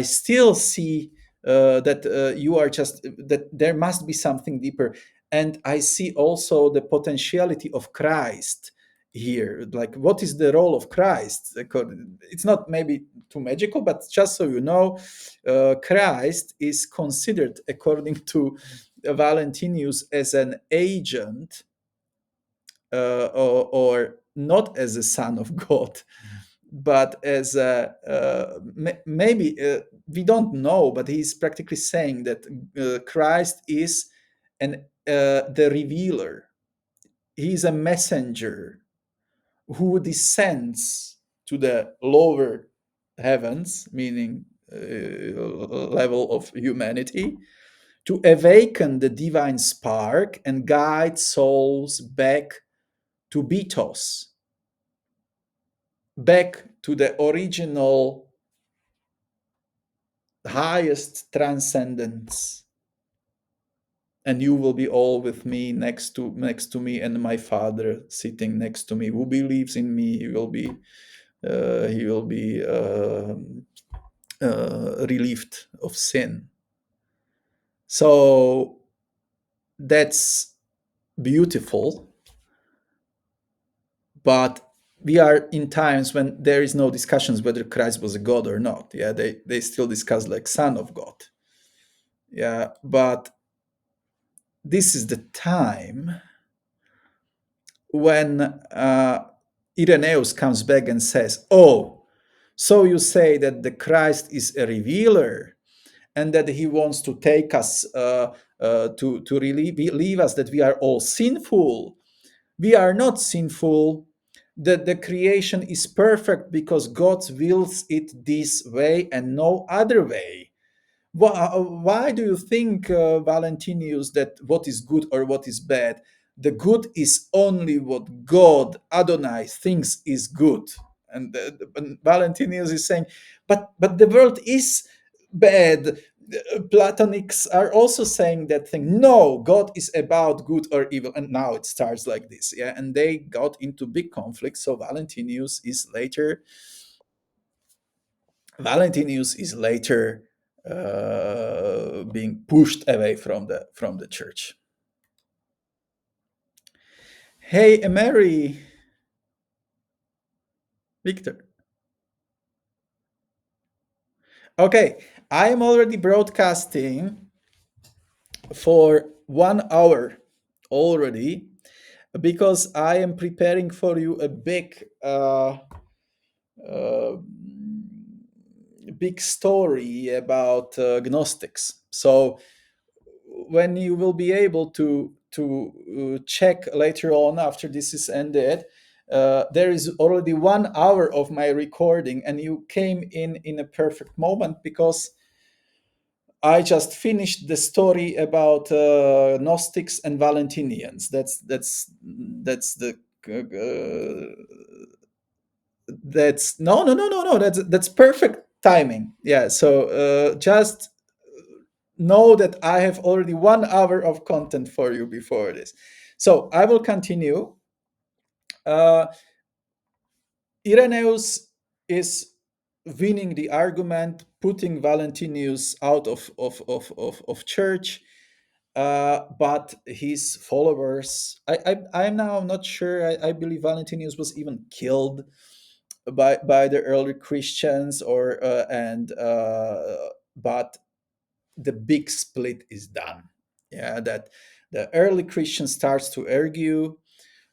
still see that you are just that there must be something deeper, and I see also the potentiality of Christ here. Like, what is the role of Christ? It's not maybe too magical, but just so you know, Christ is considered, according to Valentinius, as an agent or not as a son of God, but as a maybe we don't know, but he's practically saying that Christ is the revealer. He's a messenger who descends to the lower heavens, meaning level of humanity, to awaken the divine spark and guide souls back to Betos, back to the original highest transcendence. And you will be all with me next to me, and my Father sitting next to me. Who believes in me, he will be relieved of sin. So that's beautiful, but we are in times when there is no discussions whether Christ was a God or not. Yeah, they still discuss like Son of God. Yeah, but this is the time when Irenaeus comes back and says, "Oh, so you say that the Christ is a revealer, and that he wants to take us to relieve us that we are all sinful. We are not sinful. That the creation is perfect because God wills it this way and no other way. Why do you think, Valentinius, that what is good or what is bad? The good is only what God, Adonai, thinks is good." And Valentinius is saying, but the world is bad. Platonics are also saying that thing. No, God is about good or evil, and now it starts like this. Yeah, and they got into big conflict. So Valentinius is later being pushed away from the church. Hey, Mary, Victor. Okay, I am already broadcasting for 1 hour already because I am preparing for you a uh, big story about Gnostics. So when you will be able to check later on after this is ended, there is already 1 hour of my recording, and you came in a perfect moment because I just finished the story about Gnostics and Valentinians. That's the that's no. That's perfect timing. Yeah. So just know that I have already 1 hour of content for you before this. So I will continue. Uh, Irenaeus is winning the argument, putting Valentinius out of church. But his followers, I'm now not sure. I believe Valentinius was even killed by the early Christians, or and but the big split is done. Yeah, that the early Christian starts to argue.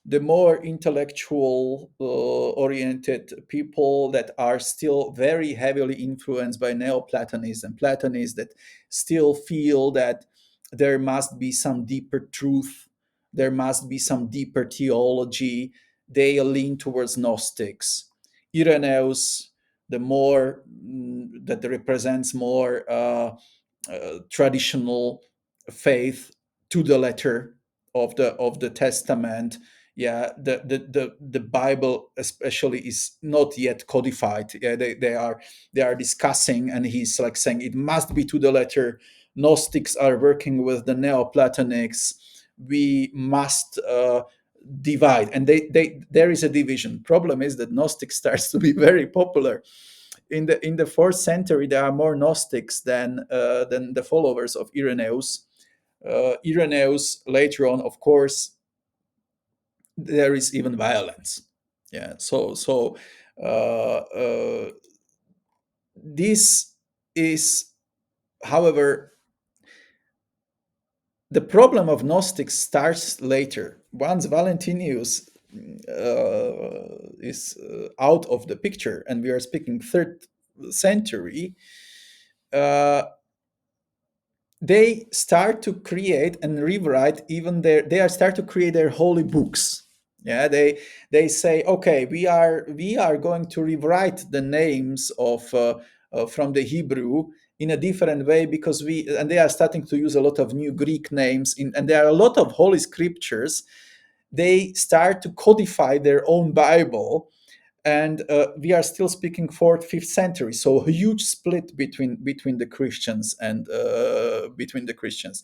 The more intellectual oriented people that are still very heavily influenced by Neoplatonism, Platonists that still feel that there must be some deeper truth, there must be some deeper theology, they lean towards Gnostics. Irenaeus, the more that represents more traditional faith to the letter of the Testament. Yeah, the Bible especially is not yet codified. Yeah, they are discussing, and he's like saying it must be to the letter. Gnostics are working with the Neoplatonics. We must divide, and they there is a division. Problem is that Gnostic starts to be very popular in the fourth century. There are more Gnostics than the followers of Irenaeus. Irenaeus later on, of course, there is even violence. Yeah, so this is, however, the problem of Gnostics starts later. Once Valentinius is out of the picture, and we are speaking third century, uh, they start to create and rewrite even they are start to create their holy books. Yeah, they say, okay, we are going to rewrite the names of from the Hebrew in a different way, because we and they are starting to use a lot of new Greek names and there are a lot of holy scriptures. They start to codify their own Bible, and we are still speaking fourth, fifth century. So a huge split between the Christians and between the Christians,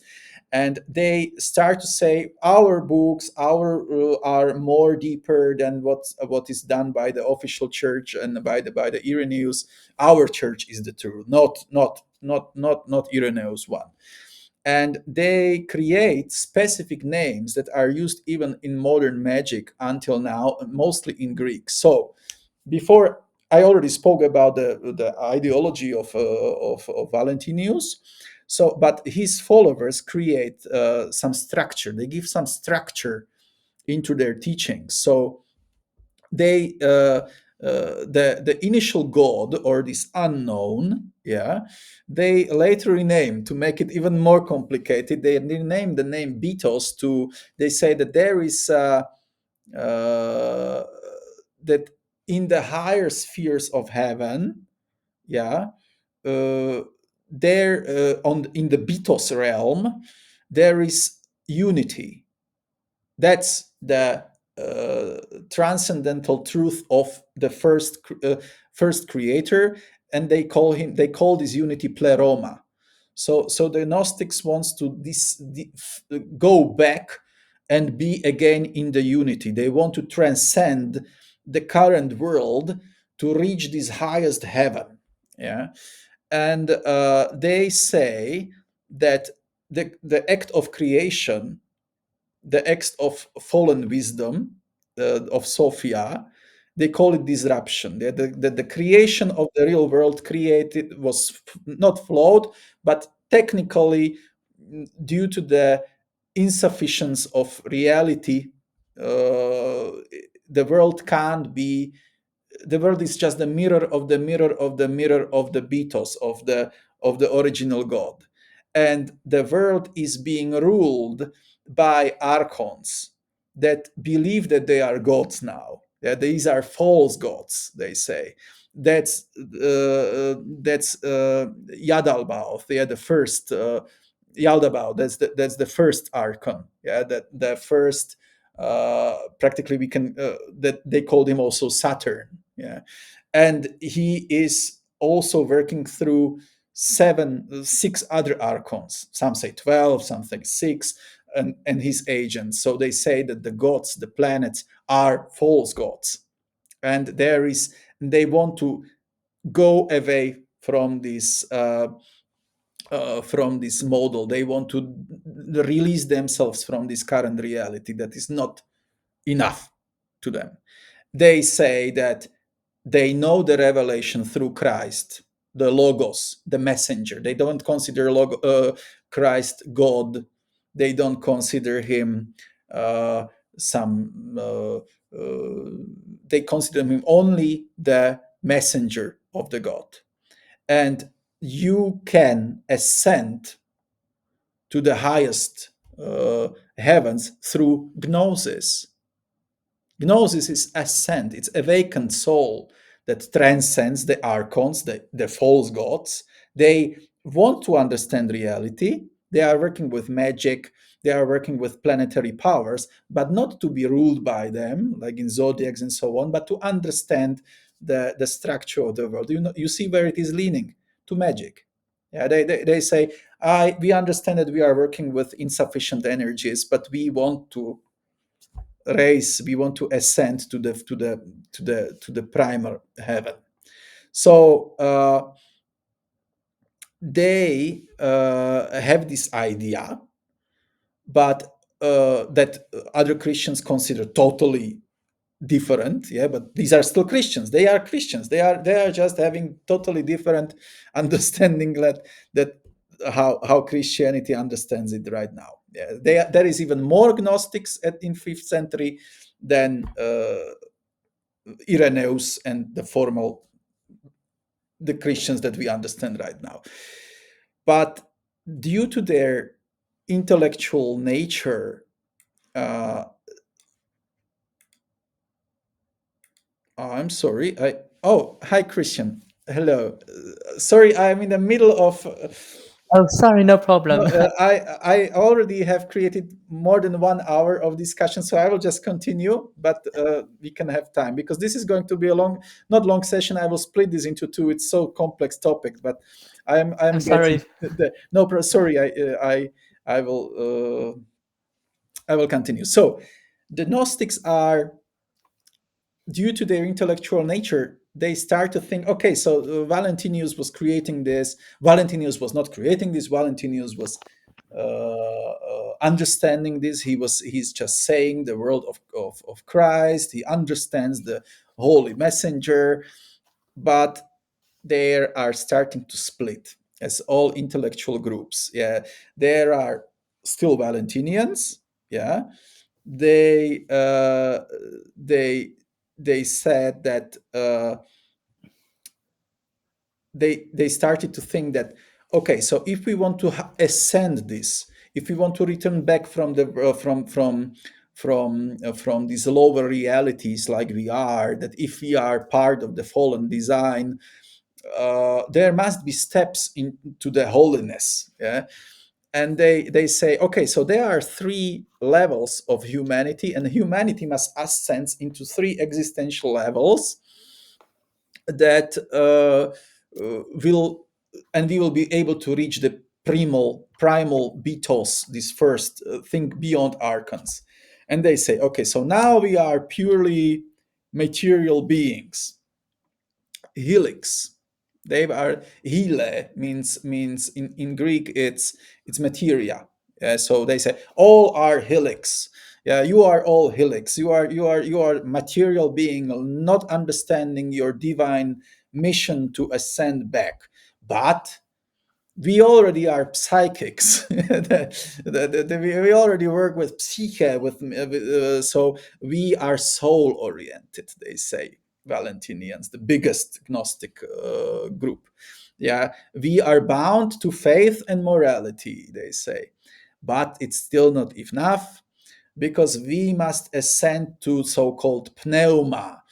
and they start to say our books are more deeper than what is done by the official church and by the Irenaeus. Our church is the true, not Irenaeus one. And they create specific names that are used even in modern magic until now, mostly in Greek. So before, I already spoke about the ideology of Valentinius. So, but his followers create some structure. They give some structure into their teachings. So they the initial god, or this unknown, yeah, they later rename to make it even more complicated. They rename the name Betos to. They say that there is. Uh, that in the higher spheres of heaven, yeah, uh, there on in the Betos realm, there is unity. That's the transcendental truth of the first creator, and they call this unity Pleroma. So the Gnostics wants to go back and be again in the unity. They want to transcend the current world to reach this highest heaven. Yeah, and they say that the act of creation, the act of fallen wisdom, of Sophia, they call it disruption. The creation of the real world created was not flawed, but technically, due to the insufficiency of reality, the world can't be, the world is just the mirror of the mirror of the mirror of the Beatos, of the original God. And the world is being ruled by Archons that believe that they are gods now. Yeah, these are false gods, they say. That's Yaldabaoth. Yeah, the first Yaldabaoth. That's the first Archon. Yeah, that the first, practically we can, that they called him also Saturn. Yeah, and he is also working through six other Archons. Some say 12, some think six, and his agents. So they say that the gods, the planets, are false gods, and they want to go away from this model. They want to release themselves from this current reality that is not enough to them. They say that they know the revelation through Christ, the Logos, the messenger. They don't consider Christ God. They don't consider him some. They consider him only the messenger of the God. And you can ascend to the highest heavens through gnosis. Gnosis is ascent, it's awakened soul that transcends the archons, the false gods. They want to understand reality. They are working with magic, they are working with planetary powers, but not to be ruled by them, like in zodiacs and so on, but to understand the structure of the world. You see where it is leaning to magic. Yeah, they say, we understand that we are working with insufficient energies, but we want to ascend to the primal heaven. So they have this idea, but that other Christians consider totally different. Yeah, but these are still Christians. They are Christians. They are just having totally different understanding that how Christianity understands it right now. Yeah, there is even more Gnostics in 5th century than Irenaeus and the Christians that we understand right now. But due to their intellectual nature, uh, I'm sorry. Hi, Christian. Hello. Sorry, I'm in the middle of. Oh, sorry, no No, problem. I already have created more than 1 hour of discussion, so I will just continue, but we can have time because this is going to be a not long session. I will split this into two. It's so complex topic, but I'm I'm sorry. getting no. Sorry, I will continue. So the Gnostics are, due to their intellectual nature, they start to think, okay, so Valentinius was creating this. Valentinius was not creating this. Valentinius was understanding this. He's just saying the word of Christ. He understands the holy messenger, but they are starting to split as all intellectual groups. Yeah, there are still Valentinians. Yeah, they uh, they they said that they started to think that, okay, so if we want to ascend this, if we want to return back from the from these lower realities, like we are, that if we are part of the fallen design, there must be steps into the holiness. Yeah, and they say, okay, so there are three levels of humanity, and humanity must ascend into three existential levels that will and we will be able to reach the primal betos, this first thing beyond Archons. And they say, okay, so now we are purely material beings. Helix. They are hele means in Greek it's materia. So they say all are helix. Yeah, you are all helix. You are material being, not understanding your divine mission to ascend back. But we already are psychics. We already work with psyche, so we are soul oriented. They say Valentinians, the biggest Gnostic group. Yeah, we are bound to faith and morality. They say, but it's still not enough because we must ascend to so-called pneuma,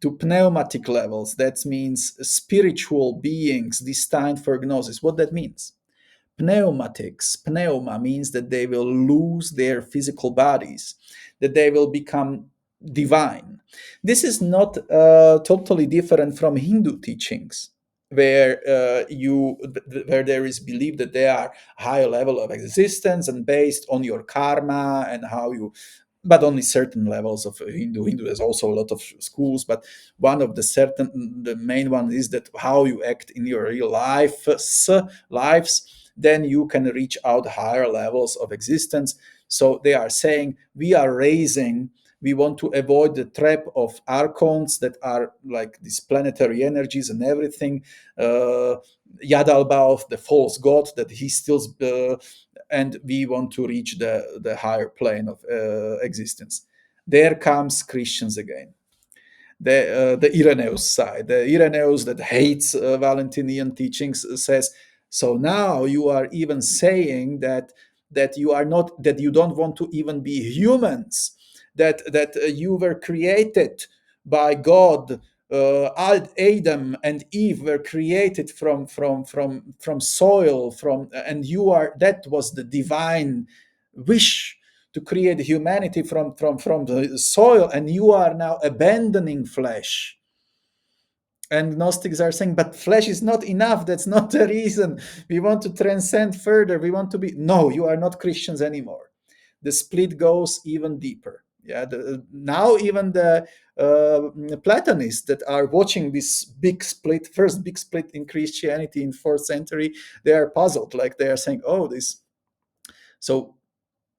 to pneumatic levels. That means spiritual beings destined for gnosis. What that means? Pneumatics, pneuma means that they will lose their physical bodies, that they will become divine. This is not totally different from Hindu teachings, where where there is belief that they are higher level of existence and based on your karma and how you, but only certain levels of Hindu. There's also a lot of schools, but one of the main one is that how you act in your real lives, then you can reach out higher levels of existence. So they are saying we want to avoid the trap of archons that are like these planetary energies and everything. Yaldabaoth, the false god, that he still, and we want to reach the higher plane of existence. There comes Christians again, the Irenaeus side, the Irenaeus that hates Valentinian teachings, says, so now you are even saying that you are not, that you don't want to even be humans, that you were created by God. Adam and Eve were created from soil, and you are, that was the divine wish to create humanity from the soil, and you are now abandoning flesh. And Gnostics are saying, but flesh is not enough. That's not the reason. We want to transcend further. We want to be. No, you are not Christians anymore. The split goes even deeper. Yeah, now even the Platonists that are watching this big split, first big split in Christianity in 4th century, they are puzzled. Like they are saying, oh, this. So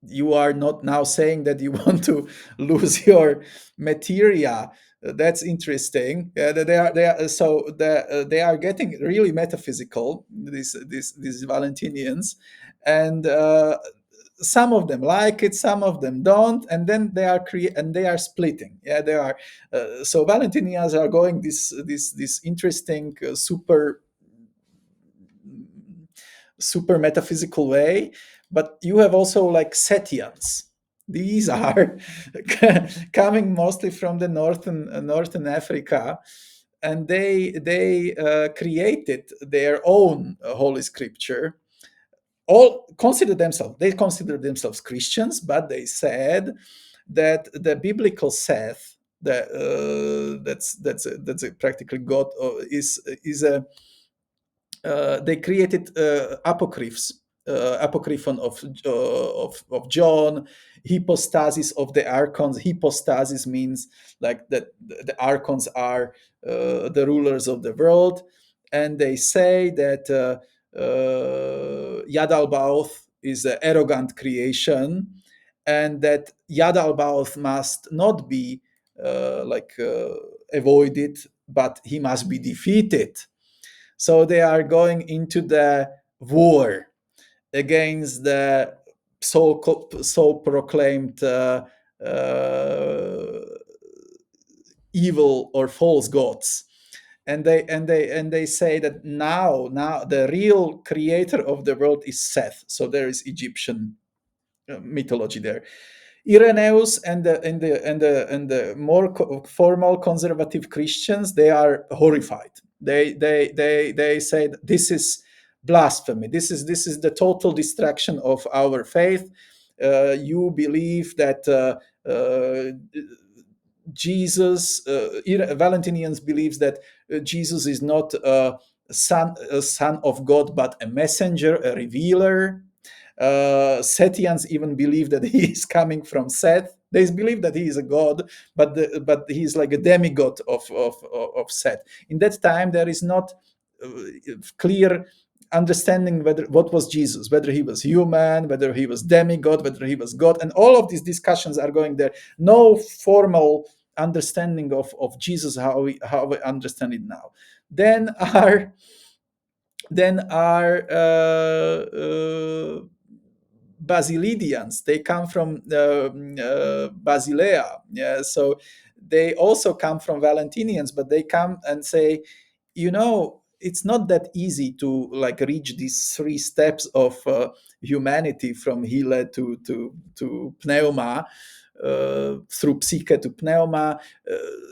you are not now saying that you want to lose your materia. That's interesting. They are getting really metaphysical, these Valentinians, and some of them like it, some of them don't, and then they are splitting. Yeah, they are. So Valentinians are going this interesting super metaphysical way. But you have also like Sethians. These are coming mostly from the northern Africa, and they created their own holy scripture. All consider themselves Christians, but they said that the biblical Seth, that's practically God, is a they created apocryphs, apocryphon of John, hypostasis of the Archons. Hypostasis means like that the Archons are the rulers of the world, and they say that Yaldabaoth is an arrogant creation, and that Yaldabaoth must not be avoided, but he must be defeated. So they are going into the war against the so proclaimed uh, evil or false gods. And they say that now the real creator of the world is Seth. So there is Egyptian mythology there. Irenaeus and the more formal conservative Christians, they are horrified. They say this is blasphemy. This is the total destruction of our faith. You believe that Jesus, Valentinians believes that Jesus is not son of God, but a messenger, a revealer. Sethians even believe that he is coming from Seth. They believe that he is a god, but he is like a demigod of Seth. In that time, there is not uh, clear understanding whether what was Jesus, whether he was human, whether he was demigod, whether he was God, and all of these discussions are going there. No formal understanding of Jesus, how we understand it now. Then are Basilidians. They come from Basilea. Yeah, so they also come from Valentinians, but they come and say, it's not that easy to like reach these three steps of humanity from Hele to pneuma, through psyche to pneuma.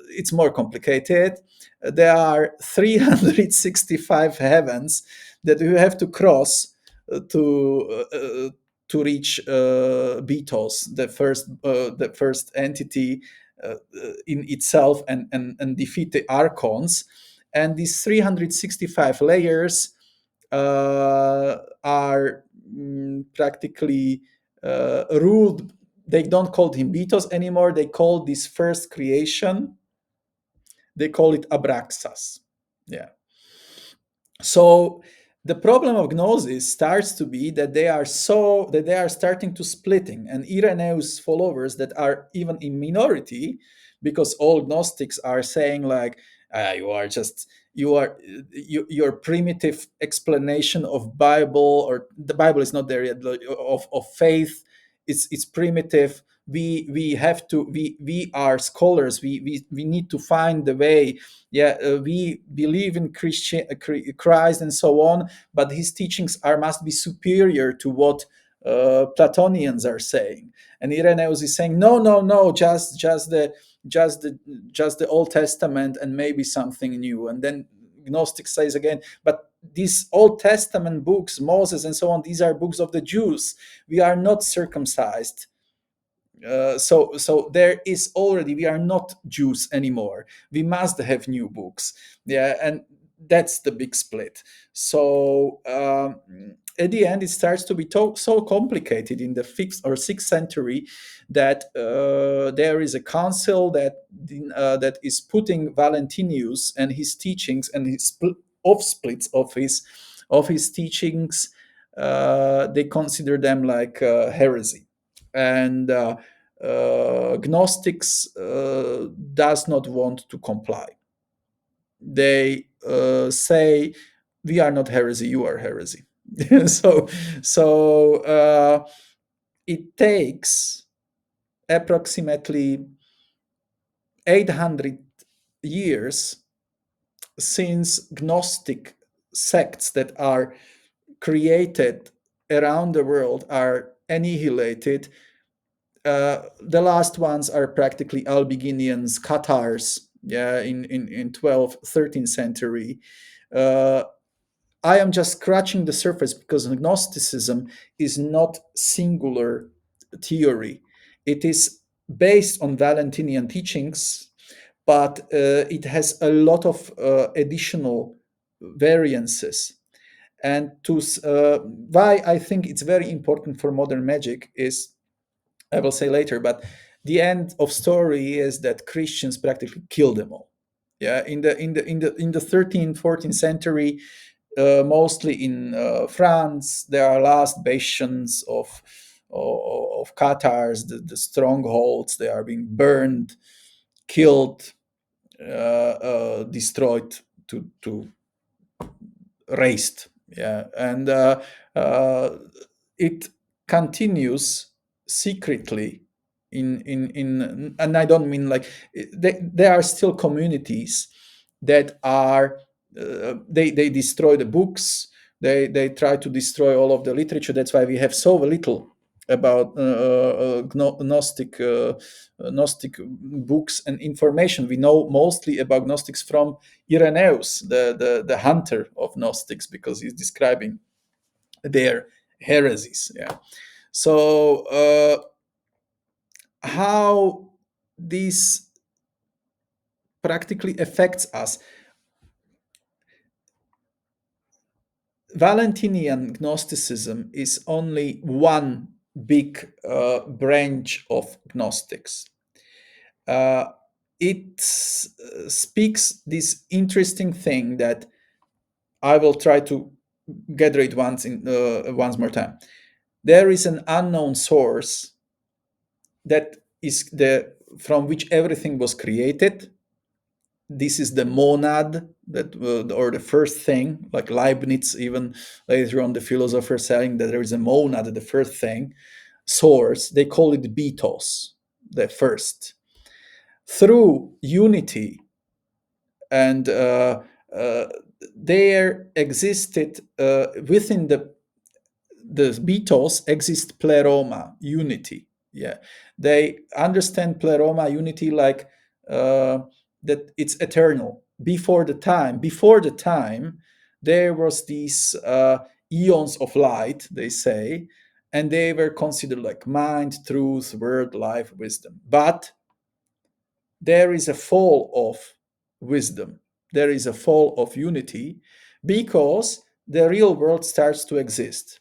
It's more complicated. There are 365 heavens that you have to cross to reach Betos, the first entity in itself, and defeat the Archons. And these 365 layers are practically ruled. They don't call him Betos anymore. They call this first creation, they call it Abraxas. Yeah. So the problem of gnosis starts to be that they are starting to splitting, and Irenaeus followers that are even in minority, because all Gnostics are saying like, you are just your primitive explanation of Bible, or the Bible is not there yet, of faith. It's primitive. We have to we are scholars. We need to find the way. Yeah, we believe in Christ and so on, but his teachings must be superior to what Platonians are saying. And Irenaeus is saying, no, no, no, just the just the Old Testament and maybe something new. And then Gnostic says again, but these Old Testament books, Moses and so on, these are books of the Jews. We are not circumcised. So there is already, we are not Jews anymore. We must have new books. Yeah, and that's the big split. So at the end, it starts to be so complicated in the 5th or 6th century that there is a council that is putting Valentinius and his teachings and his off splits of his teachings. They consider them like heresy, and Gnostics does not want to comply. They say, we are not heresy, you are heresy. So it takes approximately 800 years since Gnostic sects that are created around the world are annihilated. The last ones are practically Albiginians, Catars, yeah, in 12th, 13th century. Uh, I am just scratching the surface because Gnosticism is not singular theory. It is based on Valentinian teachings, but it has a lot of additional variances. And why I think it's very important for modern magic is, I will say later, but the end of story is that Christians practically killed them all. Yeah, in the 13th, 14th century, mostly in France, there are last bastions of Catars, the strongholds. They are being burned, killed, destroyed, to raised. Yeah, and it continues secretly and I don't mean like, there are still communities that are they destroy the books. They try to destroy all of the literature. That's why we have so little about Gnostic books and information. We know mostly about Gnostics from Irenaeus, the hunter of Gnostics, because he's describing their heresies. Yeah. So how this practically affects us? Valentinian Gnosticism is only one big branch of Gnostics. Uh, it speaks this interesting thing that I will try to gather it once more time. There is an unknown source that is the from which everything was created. This is the monad that or the first thing, like Leibniz, even later on the philosopher saying that there is a monad, the first thing, source. They call it betos, the first. Through unity and uh, there existed within the betos exist pleroma, unity. Yeah, they understand pleroma, unity, like uh, that it's eternal. Before the time, there was these eons of light, they say, and they were considered like mind, truth, word, life, wisdom. But there is a fall of wisdom, there is a fall of unity, because the real world starts to exist.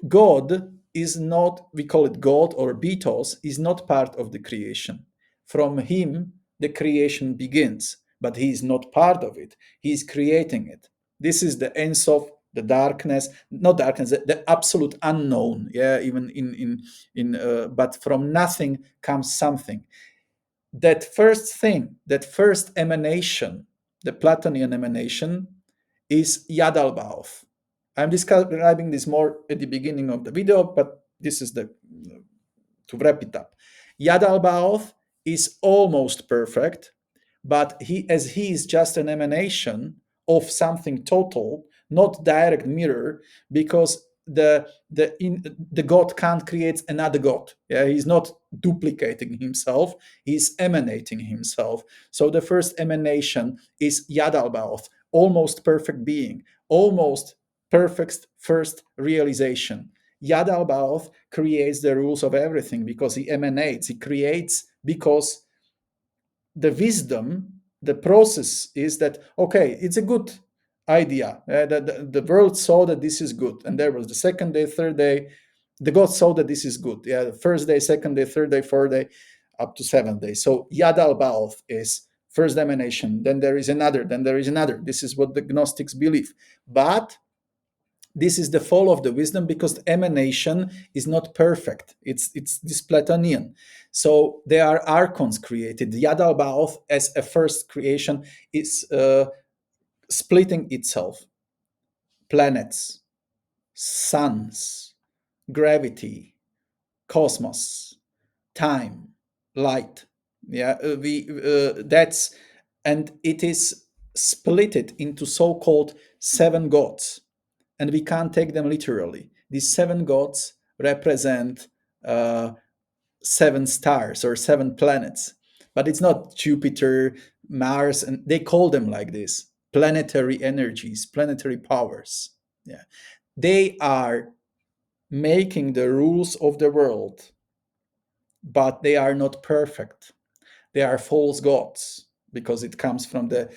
God is not, we call it God or Betos, is not part of the creation. From him, the creation begins, but he is not part of it. He is creating it. This is the ends of the darkness, not darkness, the absolute unknown. Yeah, even but from nothing comes something. That first thing, that first emanation, the Platonian emanation, is Yaldabaoth. I'm describing this more at the beginning of the video, but this is the to wrap it up. Yaldabaoth is almost perfect, but he is just an emanation of something total, not direct mirror, because the god can't create another god. Yeah, he's not duplicating himself, he's emanating himself. So the first emanation is Yaldabaoth, almost perfect being, almost perfect first realization. Yaldabaoth creates the rules of everything because he emanates, he creates, because the wisdom, the process is that, okay, it's a good idea. The world saw that this is good. And there was the second day, third day, the God saw that this is good. Yeah, the first day, second day, third day, fourth day, up to 7 days. So Yaldabaoth is first emanation. Then there is another. Then there is another. This is what the Gnostics believe. But this is the fall of the wisdom because the emanation is not perfect. It's this Platonian. So there are archons created. Yaldabaoth as a first creation is splitting itself. Planets, suns, gravity, cosmos, time, light. Yeah, we that's and it is splitted into so-called seven gods, and we can't take them literally. These seven gods represent uh, seven stars or seven planets, but it's not Jupiter, Mars, and they call them like this: planetary energies, planetary powers. Yeah, they are making the rules of the world, but they are not perfect. They are false gods because it comes from the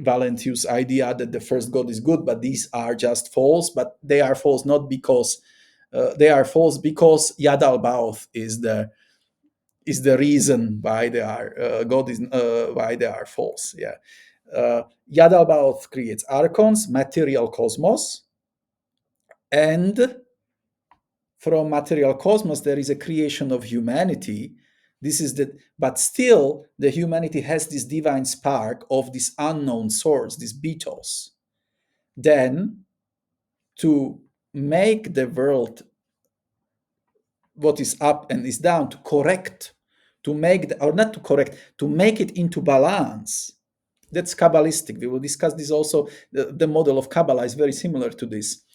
Valentius idea that the first god is good, but these are just false. But they are false not because they are false because Yaldabaoth is the reason why they are God is why they are false. Yeah, Yaldabaoth creates archons, material cosmos, and from material cosmos there is a creation of humanity. This is the But still the humanity has this divine spark of this unknown source, this betos. Then to make the world what is up and is down, to correct, to make or not to correct, to make it into balance. That's Kabbalistic. We will discuss this also. The model of Kabbalah is very similar to this,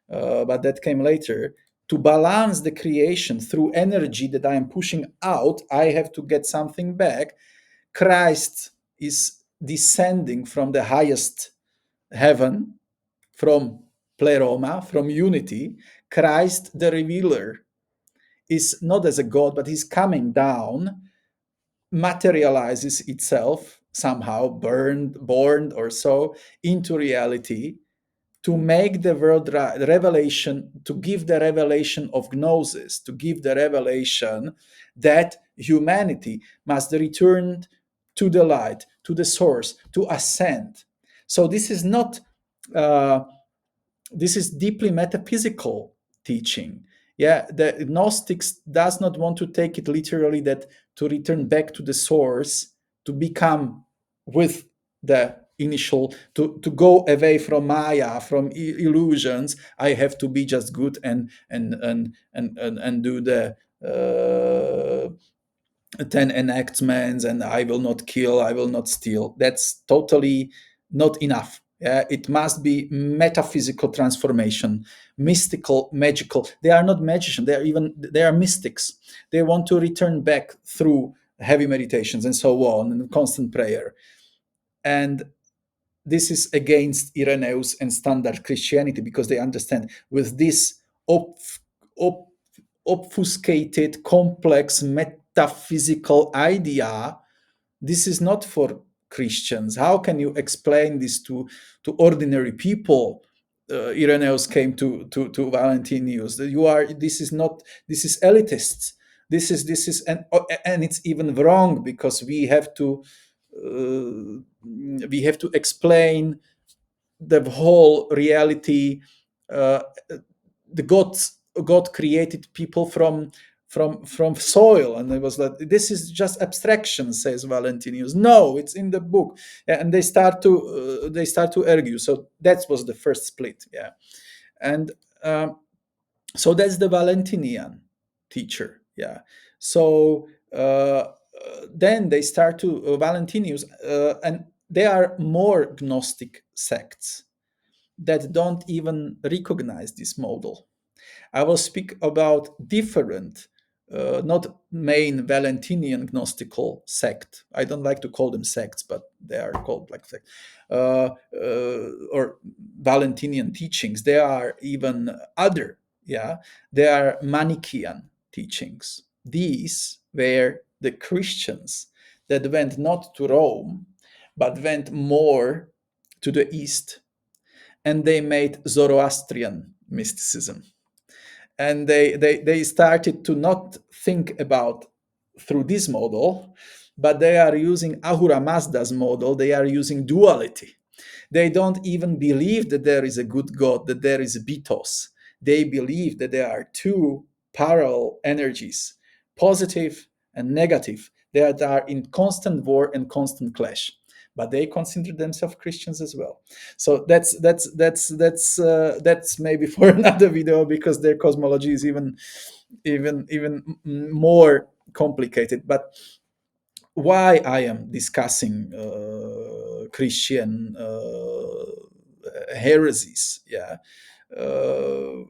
but that came later. To balance the creation through energy that I am pushing out, I have to get something back. Christ is descending from the highest heaven, from Pleroma, from unity. Christ, the revealer, is not as a god, but he's coming down, materializes itself somehow born or so into reality, to make the world revelation, to give the revelation of gnosis, to give the revelation that humanity must return to the light, to the source, to ascend. So this is not uh, this is deeply metaphysical teaching. Yeah, the Gnostics does not want to take it literally, that to return back to the source, to become with the initial, to go away from Maya, from illusions. I have to be just good and do the 10 enactments, and I will not kill, I will not steal. That's totally not enough. Yeah, it must be metaphysical transformation, mystical, magical. They are not magicians, they are mystics. They want to return back through heavy meditations and so on, and constant prayer. And this is against Irenaeus and standard Christianity, because they understand with this op- obfuscated, complex metaphysical idea, this is not for Christians. How can you explain this to ordinary people? Irenaeus came to Valentinius. You are. This is not. This is elitists. This is and it's even wrong, because we have to explain the whole reality. Uh, the God created people from soil, and it was like, this is just abstraction, says Valentinius. No, it's in the book. Yeah, and they start to argue. So that was the first split. Yeah, and so that's the Valentinian teacher. Yeah, so then they start to Valentinius, and there are more Gnostic sects that don't even recognize this model. I will speak about different, not main Valentinian Gnostical sect. I don't like to call them sects, but they are called like sects, or Valentinian teachings. There are even other, yeah, they are Manichaean teachings. These were the Christians that went not to Rome, but went more to the east, and they made Zoroastrian mysticism. And they started to not think about through this model, but they are using Ahura Mazda's model. They are using duality. They don't even believe that there is a good God, that there is a bitos. They believe that there are two parallel energies, positive and negative, that are in constant war and constant clash. But they consider themselves Christians as well. So that's maybe for another video, because their cosmology is even more complicated. But why I am discussing Christian heresies? Yeah, uh,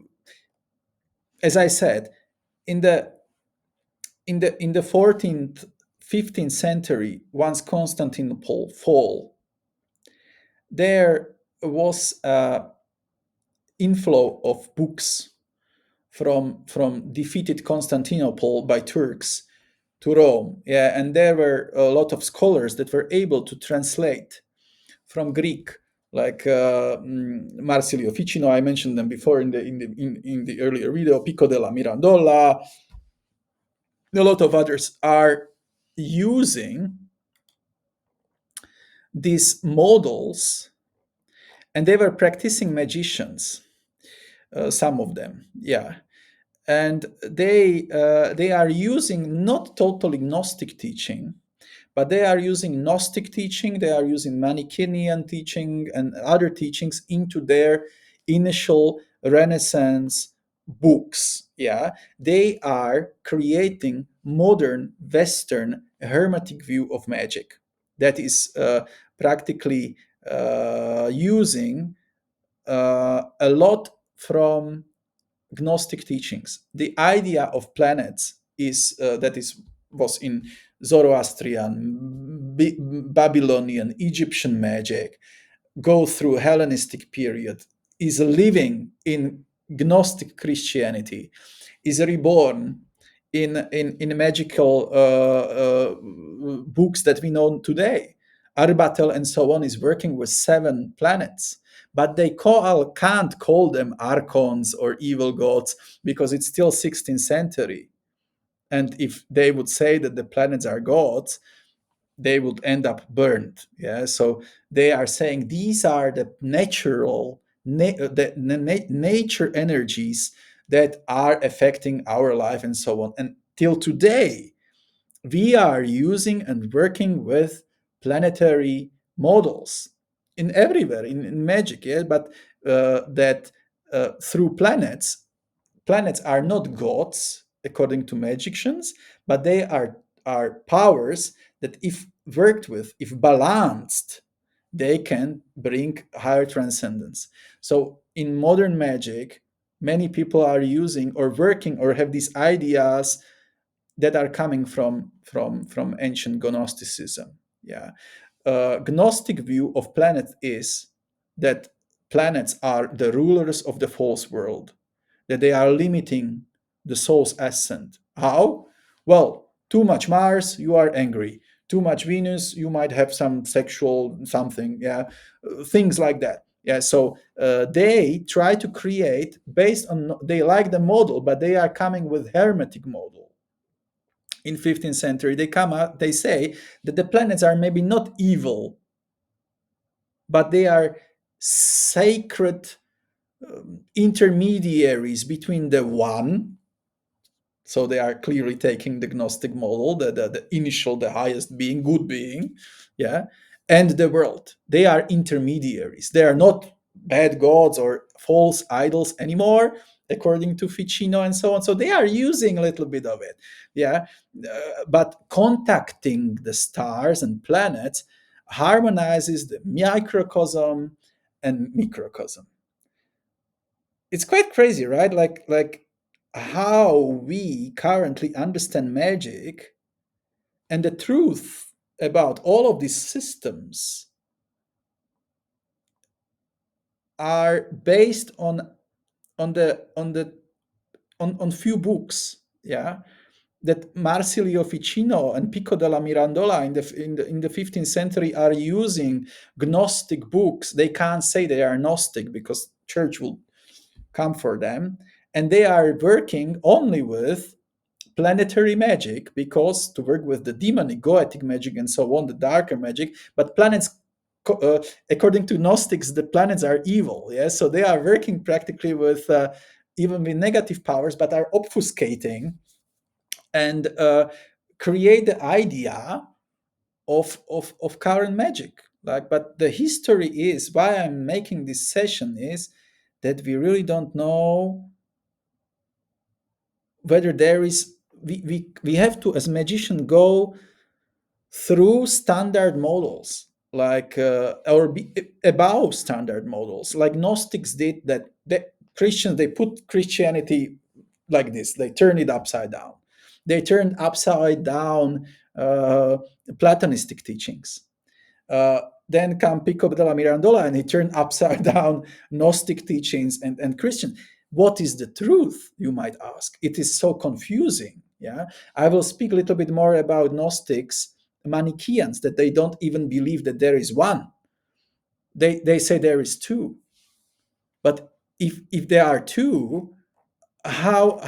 as I said, in the 14th, 15th century, once Constantinople fall, there was a inflow of books from defeated Constantinople by Turks to Rome. Yeah, and there were a lot of scholars that were able to translate from Greek, like Marsilio Ficino. I mentioned them before in the earlier video. Pico della Mirandola. A lot of others are using these models, and they were practicing magicians. Some of them, yeah, and they are using not totally Gnostic teaching, but they are using Gnostic teaching, they are using Manichaean teaching and other teachings into their initial Renaissance books. Yeah, they are creating modern Western hermetic view of magic that is practically using a lot from Gnostic teachings. The idea of planets is that is was in Zoroastrian, Babylonian, Egyptian magic, go through Hellenistic period, is living in Gnostic Christianity, is reborn in magical books that we know today. Aristotle and so on is working with 7 planets, but can't call them archons or evil gods because it's still 16th century. And if they would say that the planets are gods, they would end up burned. Yeah, so they are saying these are the nature energies that are affecting our life and so on. And till today, we are using and working with planetary models in everywhere in magic. Yeah, but that through planets are not gods according to magicians, but they are powers that, if worked with, if balanced, they can bring higher transcendence. So in modern magic, many people are using or working or have these ideas that are coming from ancient Gnosticism. Yeah, Gnostic view of planets is that planets are the rulers of the false world, that they are limiting the soul's ascent. How? Well, too much Mars, you are angry. Too much Venus, you might have some sexual something. Yeah, things like that. Yeah, so they try to create based on, they like the model, but they are coming with hermetic model. In 15th century, they come out, they say that the planets are maybe not evil, but they are sacred intermediaries between the one. So they are clearly taking the Gnostic model, the initial, the highest being, good being, yeah, and the world. They are intermediaries. They are not bad gods or false idols anymore, according to Ficino and so on. So they are using a little bit of it, yeah, but contacting the stars and planets harmonizes the microcosm and microcosm. It's quite crazy, right? Like how we currently understand magic and the truth about all of these systems are based on few books, yeah, that Marsilio Ficino and Pico della Mirandola in the 15th century are using Gnostic books. They can't say they are Gnostic because church will come for them, and they are working only with planetary magic, because to work with the demonic goetic magic and so on, the darker magic, but planets, according to Gnostics, the planets are evil. Yeah, so they are working practically with even with negative powers, but are obfuscating and create the idea of current magic. Like, but the history is why I'm making this session is that we really don't know whether there is, we have to, as magician, go through standard models, like or be above standard models, like Gnostics did. That the Christians, they put Christianity like this, they turn it upside down. They turned upside down Platonistic teachings. Then come Pico della Mirandola and he turned upside down Gnostic teachings and Christian. What is the truth, you might ask? It is so confusing. Yeah, I will speak a little bit more about Gnostics, Manichaeans, that they don't even believe that there is one. They say there is two. But if there are two, how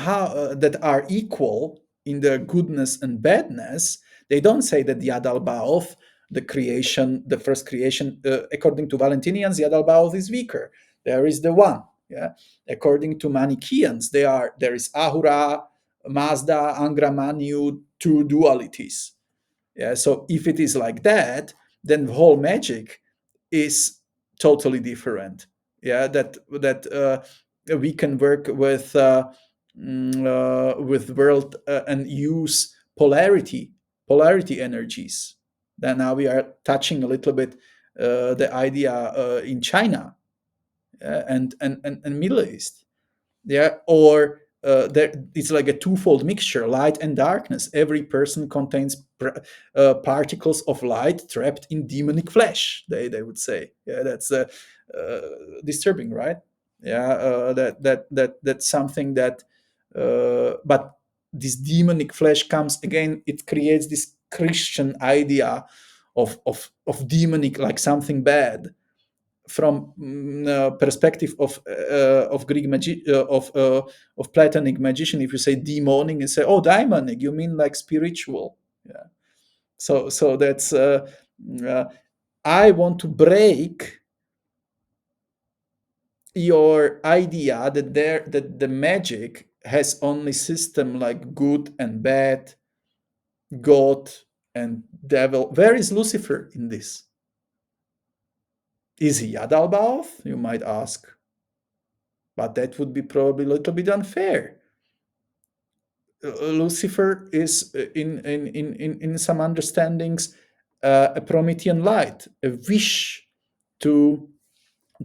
that are equal in their goodness and badness, they don't say that the Yaldabaoth, the creation, the first creation, according to Valentinians, the Yaldabaoth is weaker. There is the one. Yeah, according to Manichaeans, there is Ahura, Mazda, Angra Mainyu, two dualities. Yeah, so if it is like that, then the whole magic is totally different. Yeah, that we can work with world and use polarity energies. Then now we are touching a little bit the idea in China and Middle East. Yeah, or there, it's like a twofold mixture, light and darkness. Every person contains particles of light trapped in demonic flesh, they would say. Yeah, that's disturbing, right? Yeah, that's something that but this demonic flesh comes again, it creates this Christian idea of demonic, like something bad. From perspective of Greek of Platonic magician, if you say demonic and say, oh, daimonic, you mean like spiritual. Yeah. So that's uh, I want to break your idea that the magic has only system like good and bad, god and devil. Where is Lucifer in this? Is he Yaldabaoth, you might ask? But that would be probably a little bit unfair. Lucifer is, in some understandings, a Promethean light, a wish to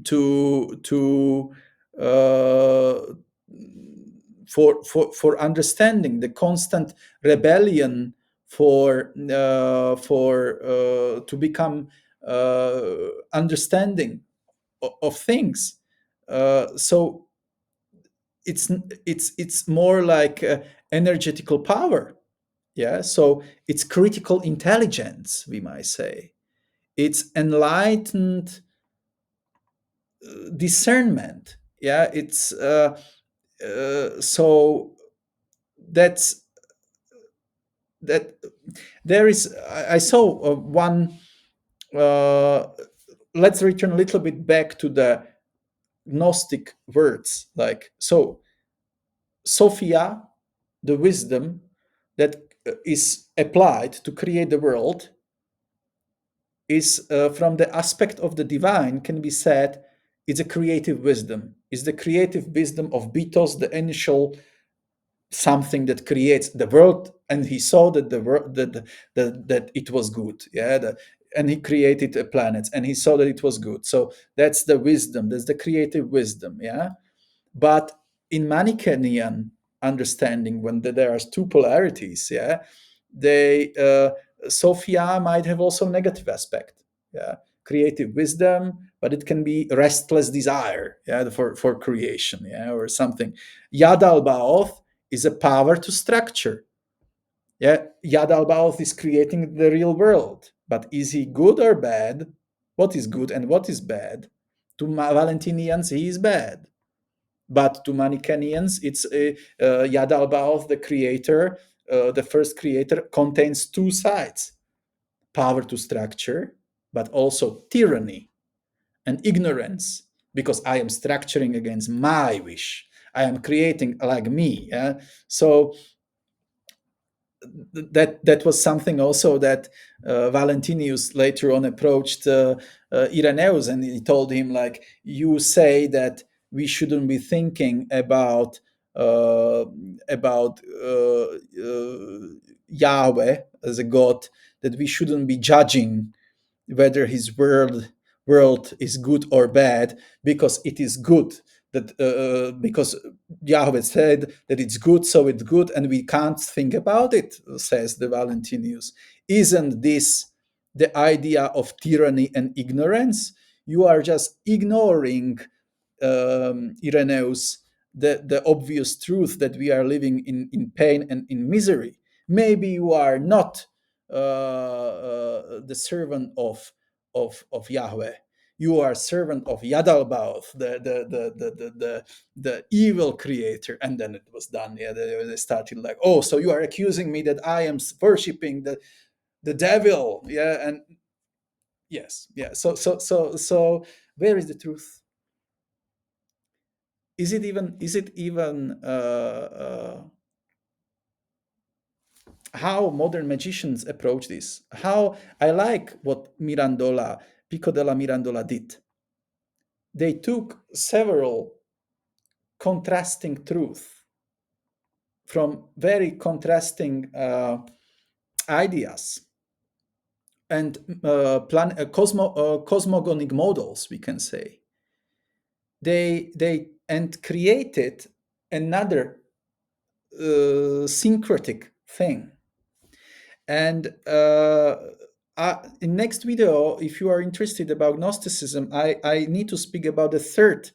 to uh, for understanding, the constant rebellion for to become understanding of things. So it's it's more like energetical power. Yeah, so it's critical intelligence, we might say. It's enlightened discernment. Yeah, it's so that's that there is, I saw one uh, let's return a little bit back to the Gnostic words, like, so Sophia, the wisdom that is applied to create the world, is from the aspect of the divine, can be said it's a creative wisdom. Is the creative wisdom of Betos, the initial something that creates the world, and he saw that the world that it was good. Yeah, and he created a planet, and he saw that it was good. So that's the wisdom. That's the creative wisdom. Yeah, but in Manichaean understanding, when there are two polarities, yeah, they Sophia might have also negative aspect. Yeah, creative wisdom, but it can be restless desire. Yeah, for creation. Yeah, or something. Yaldabaoth is a power to structure. Yeah, Yaldabaoth is creating the real world, but is he good or bad? What is good and what is bad? To Valentinians, he is bad, but to Manichaeans, it's Yaldabaoth, the creator, the first creator, contains two sides: power to structure, but also tyranny and ignorance, because I am structuring against my wish. I am creating like me. Yeah? So that was something also that Valentinius later on approached Irenaeus, and he told him, like, you say that we shouldn't be thinking about uh, about uh, uh, Yahweh as a god, that we shouldn't be judging whether his world is good or bad, because it is good, that because Yahweh said that it's good, so it's good, and we can't think about it, says the Valentinius. Isn't this the idea of tyranny and ignorance? You are just ignoring, Irenaeus, the obvious truth that we are living in pain and in misery. Maybe you are not the servant of Yahweh. You are servant of Yaldabaoth, the evil creator. And then it was done. Yeah, they started like, oh, so you are accusing me that I am worshiping the devil. Yeah, and yes, yeah. So where is the truth? Is it even how modern magicians approach this? How I like what Mirandola, Pico della Mirandola did. They took several contrasting truths from very contrasting ideas and cosmogonic models, we can say. They and created another syncretic thing. And in next video, if you are interested about Gnosticism, I need to speak about the third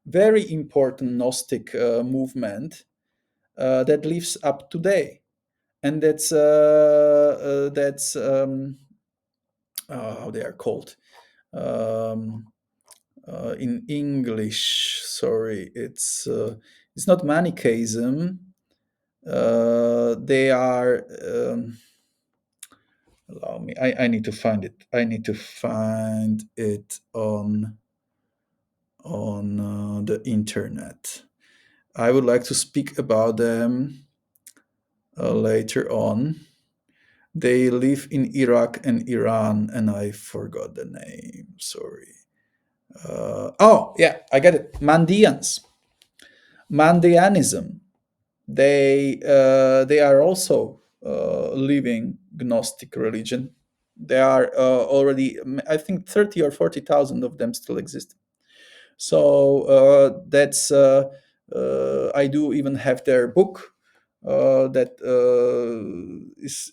very important Gnostic movement that lives up today, and that's how they are called um, in English. Sorry, it's not Manichaeism. They are. Allow me. I need to find it. I need to find it on the internet. I would like to speak about them later on. They live in Iraq and Iran, and I forgot the name. Sorry. Oh, yeah, I get it. Mandeans. Mandeanism. They are also living Gnostic religion. There are already, I think, 30 or 40,000 of them still exist. So that's I do even have their book that is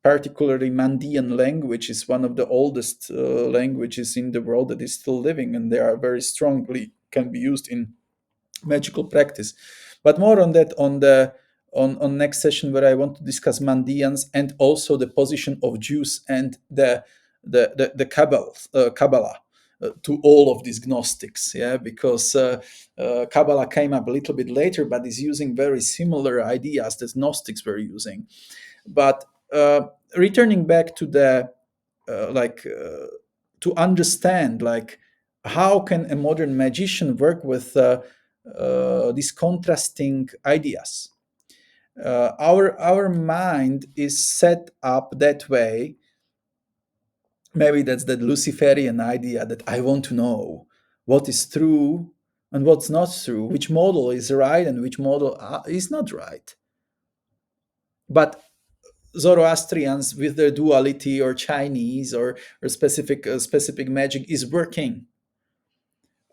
particularly Mandean language is one of the oldest languages in the world that is still living, and they are very strongly can be used in magical practice. But more on that on next session, where I want to discuss Mandeans and also the position of Jews and the Kabbalah to all of these Gnostics, yeah, because Kabbalah came up a little bit later, but is using very similar ideas that Gnostics were using. But returning back to the to understand like how can a modern magician work with these contrasting ideas. Our mind is set up that way. Maybe that's that Luciferian idea that I want to know what is true and what's not true, which model is right and which model is not right. But Zoroastrians with their duality, or Chinese, or specific magic is working.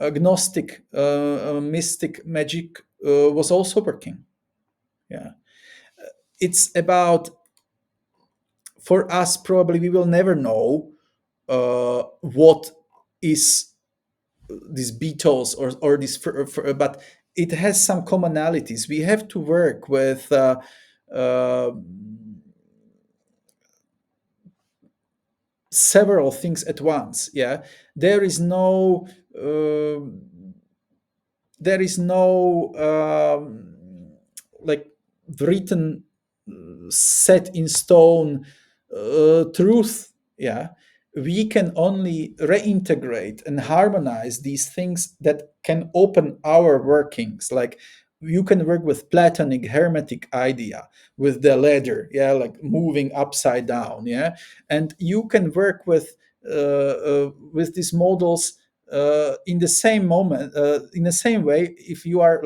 Agnostic, mystic magic was also working. Yeah, it's about, for us probably we will never know what is these beetles or this, but it has some commonalities. We have to work with uh, several things at once. Yeah, there is no uh, there is no like written, set in stone truth. Yeah, we can only reintegrate and harmonize these things that can open our workings. Like you can work with Platonic hermetic idea with the ladder, yeah, like moving upside down, yeah, and you can work with these models in the same moment, in the same way. If you are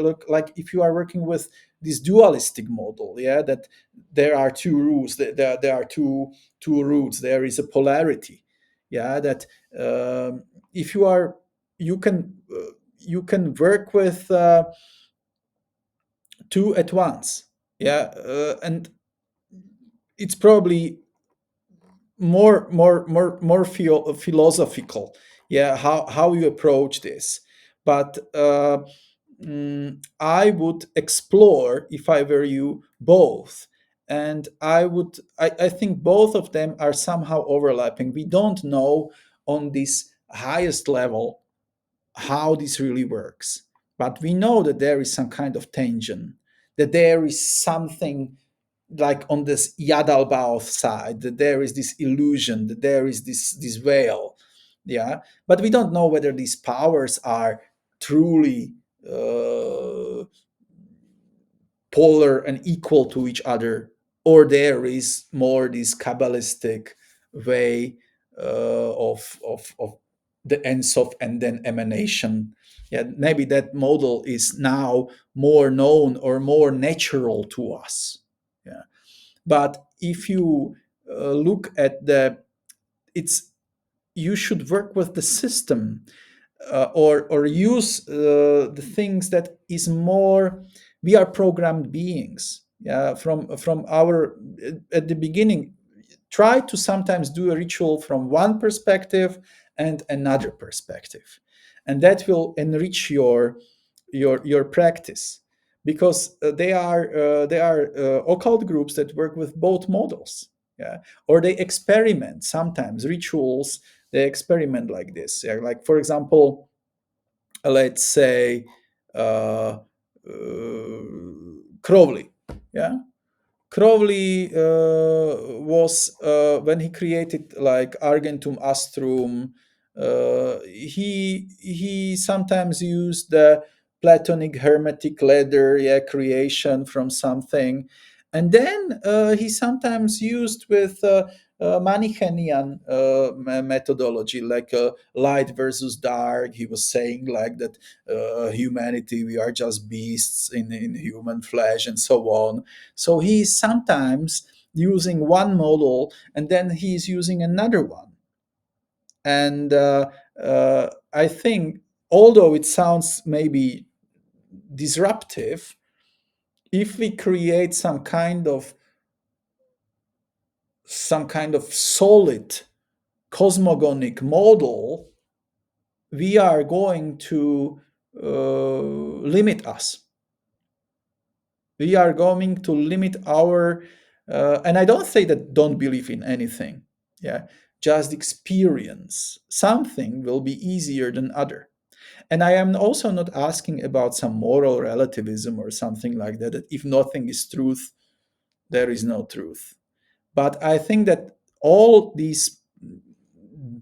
if you are working with this dualistic model, yeah, that there are two rules, there are two roots, there is a polarity, yeah, that if you are you can work with two at once, yeah, and it's probably more philosophical, yeah, how you approach this. But I would explore, if I were you, both. And I think both of them are somehow overlapping. We don't know on this highest level how this really works, but we know that there is some kind of tension, that there is something like on this Yaldabaoth side, that there is this illusion, that there is this veil, yeah. But we don't know whether these powers are truly polar and equal to each other, or there is more this Kabbalistic way of the Ensof and then emanation. Yeah, maybe that model is now more known or more natural to us. Yeah, but if you look at it's you should work with the system, or use the things that is more. We are programmed beings. Yeah, from our at the beginning, try to sometimes do a ritual from one perspective and another perspective, and that will enrich your practice, because they are occult groups that work with both models. Yeah, or they experiment sometimes rituals. They experiment like this. Yeah, like for example, let's say uh, Crowley. Yeah, Crowley was when he created like Argentum Astrum. He sometimes used the Platonic hermetic ladder, yeah, creation from something, and then he sometimes used with Manichaean methodology, like light versus dark. He was saying like that humanity, we are just beasts in human flesh, and so on. So he's sometimes using one model and then he's using another one. And I think, although it sounds maybe disruptive, if we create some kind of solid cosmogonic model, we are going to limit us. We are going to limit our and I don't say that don't believe in anything. Yeah, just experience something will be easier than other. And I am also not asking about some moral relativism or something like that, that if nothing is truth, there is no truth. But I think that all these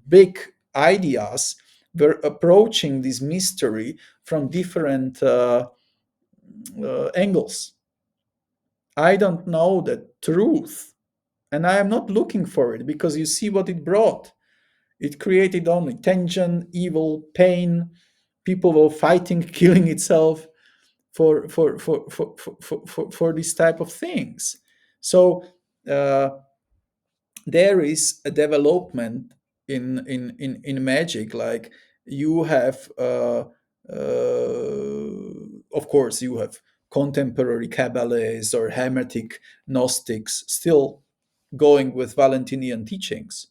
big ideas were approaching this mystery from different angles. I don't know the truth, and I am not looking for it, because you see what it brought. It created only tension, evil, pain. People were fighting, killing itself for this type of things. So uh, there is a development in magic. Like you have of course you have contemporary Kabbalists or Hermetic Gnostics still going with Valentinian teachings,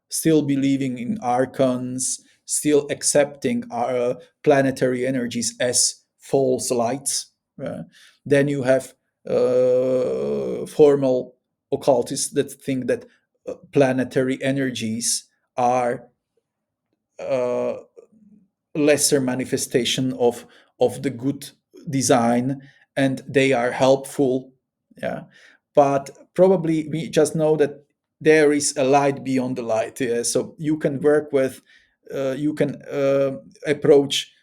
still believing in Archons, still accepting our planetary energies as false lights. Then you have formal occultists that think that planetary energies are uh, lesser manifestation of the good design, and they are helpful. Yeah, but probably we just know that there is a light beyond the light. Yeah? So you can work with you can approach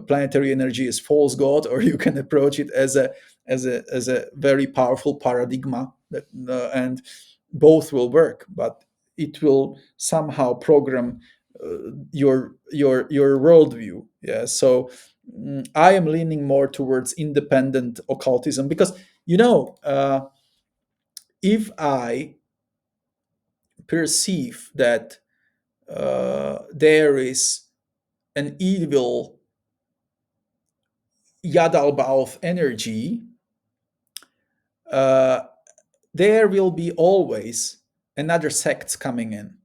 planetary energy as false god, or you can approach it as a very powerful paradigm that and both will work, but it will somehow program your worldview. Yeah, so I am leaning more towards independent occultism, because if I perceive that there is an evil Yaldabaoth energy, uh, there will be always another sects coming in.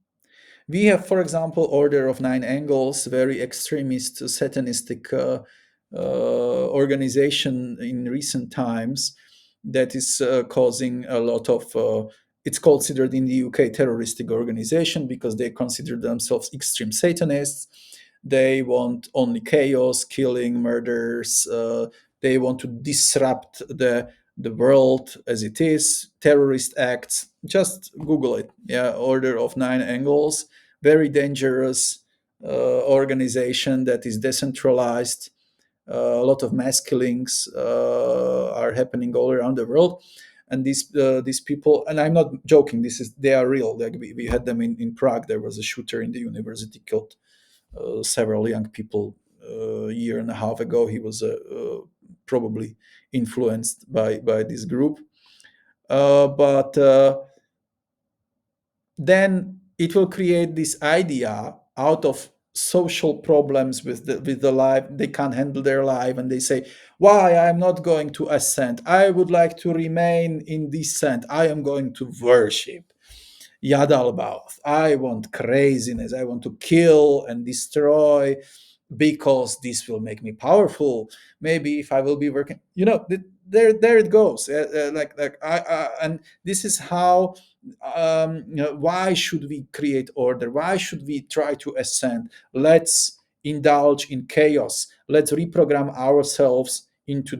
We have, for example, Order of Nine Angles, very extremist satanistic organization in recent times that is causing a lot of. It's considered in the UK terroristic organization because they consider themselves extreme Satanists. They want only chaos, killing, murders. They want to disrupt the world as it is, terrorist acts. Just Google it. Yeah, Order of Nine Angles, very dangerous organization that is decentralized. A lot of mass killings are happening all around the world, and these people, and I'm not joking. They are real. Like we had them in Prague. There was a shooter in the university, killed several young people a year and a half ago. He was probably influenced by this group, but then it will create this idea out of social problems with the life. They can't handle their life, and they say, why I'm not going to ascend, I would like to remain in descent, I am going to worship Yaldabaoth, I want craziness, I want to kill and destroy because this will make me powerful. Maybe if I will be working, there it goes. And this is how. Why should we create order? Why should we try to ascend? Let's indulge in chaos. Let's reprogram ourselves into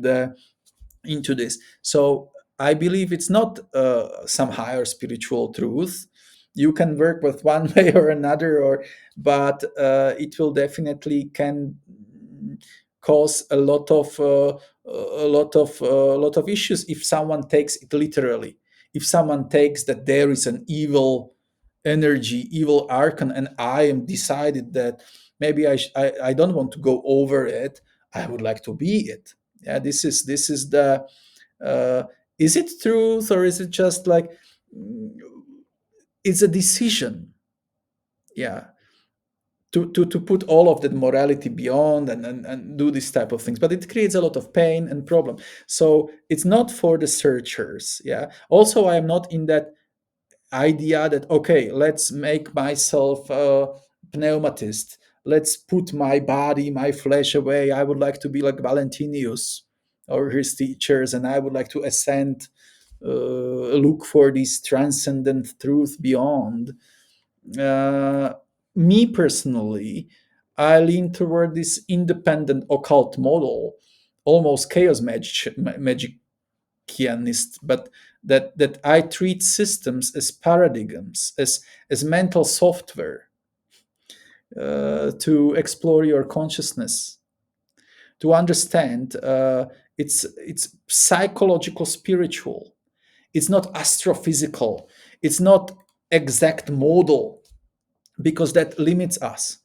this. So I believe it's not some higher spiritual truth. You can work with one way or another, or but it will definitely can cause a lot of issues if someone takes it literally. If someone takes that there is an evil energy, evil archon, and I am decided that maybe I don't want to go over it. I would like to be it. Yeah, this is the uh, is it truth or is it just like mm, it's a decision? Yeah, to put all of that morality beyond and do this type of things, but it creates a lot of pain and problem. So it's not for the searchers. Yeah, also I am not in that idea that okay, let's make myself a pneumatist, let's put my body, my flesh away. I would like to be like Valentinius or his teachers, and I would like to ascend, look for this transcendent truth beyond. uh, Me personally, I lean toward this independent occult model, almost chaos magicianist, but that I treat systems as paradigms, as mental software to explore your consciousness, to understand it's psychological, spiritual. It's not astrophysical. It's not exact model because that limits us.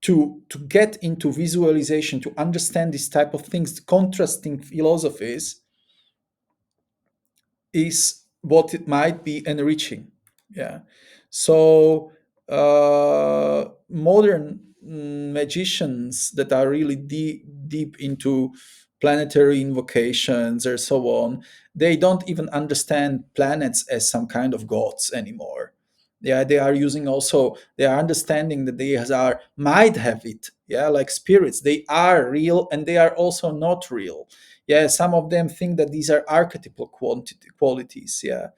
To get into visualization, to understand this type of things, contrasting philosophies, is what it might be enriching. Yeah. So modern magicians that are really deep into planetary invocations or so on, they don't even understand planets as some kind of gods anymore. Yeah, they are using also, they are understanding that they are might have it, yeah, like spirits. They are real and they are also not real. Yeah, some of them think that these are archetypal qualities. Yeah,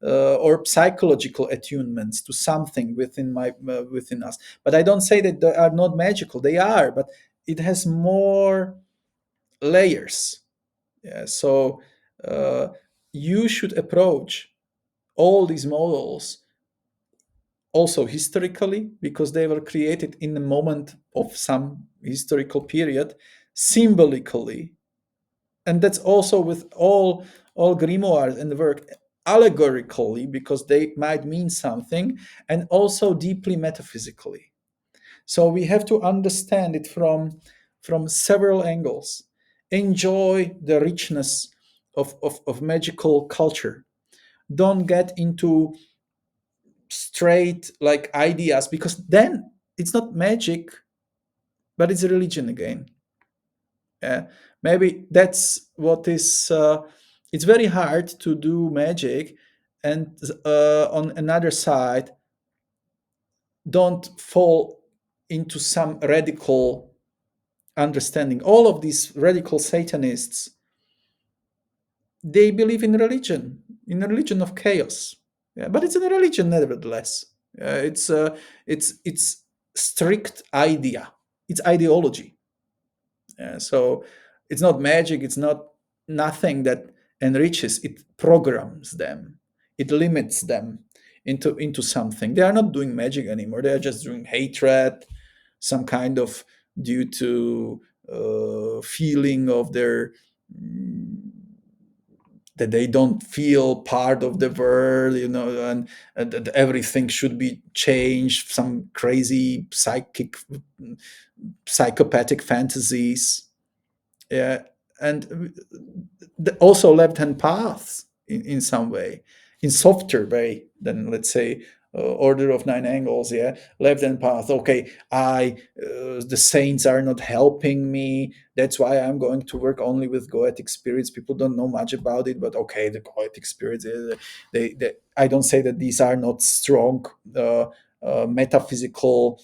or psychological attunements to something within us. But I don't say that they are not magical. They are, but it has more layers. Yeah, so uh, you should approach all these models also historically, because they were created in the moment of some historical period, symbolically. And that's also with all grimoires and the work, allegorically, because they might mean something, and also deeply metaphysically. So we have to understand it from several angles. Enjoy the richness of magical culture. Don't get into straight like ideas, because then it's not magic, but it's a religion again. Yeah, maybe that's what is. It's very hard to do magic, and on another side, don't fall into some radical understanding. All of these radical Satanists, they believe in a religion of chaos. Yeah, but it's a religion nevertheless. It's strict idea. It's ideology. So it's not magic. It's not nothing that enriches. It programs them. It limits them into something. They are not doing magic anymore. They are just doing hatred, some kind of due to feeling of their that they don't feel part of the world, and that everything should be changed. Some crazy psychopathic fantasies. Yeah, and also left-hand paths in some way, in softer way than, let's say, order of nine angles. Yeah, left-hand path. Okay, the saints are not helping me. That's why I'm going to work only with goetic spirits. People don't know much about it, but okay, the goetic spirits. I don't say that these are not strong metaphysical,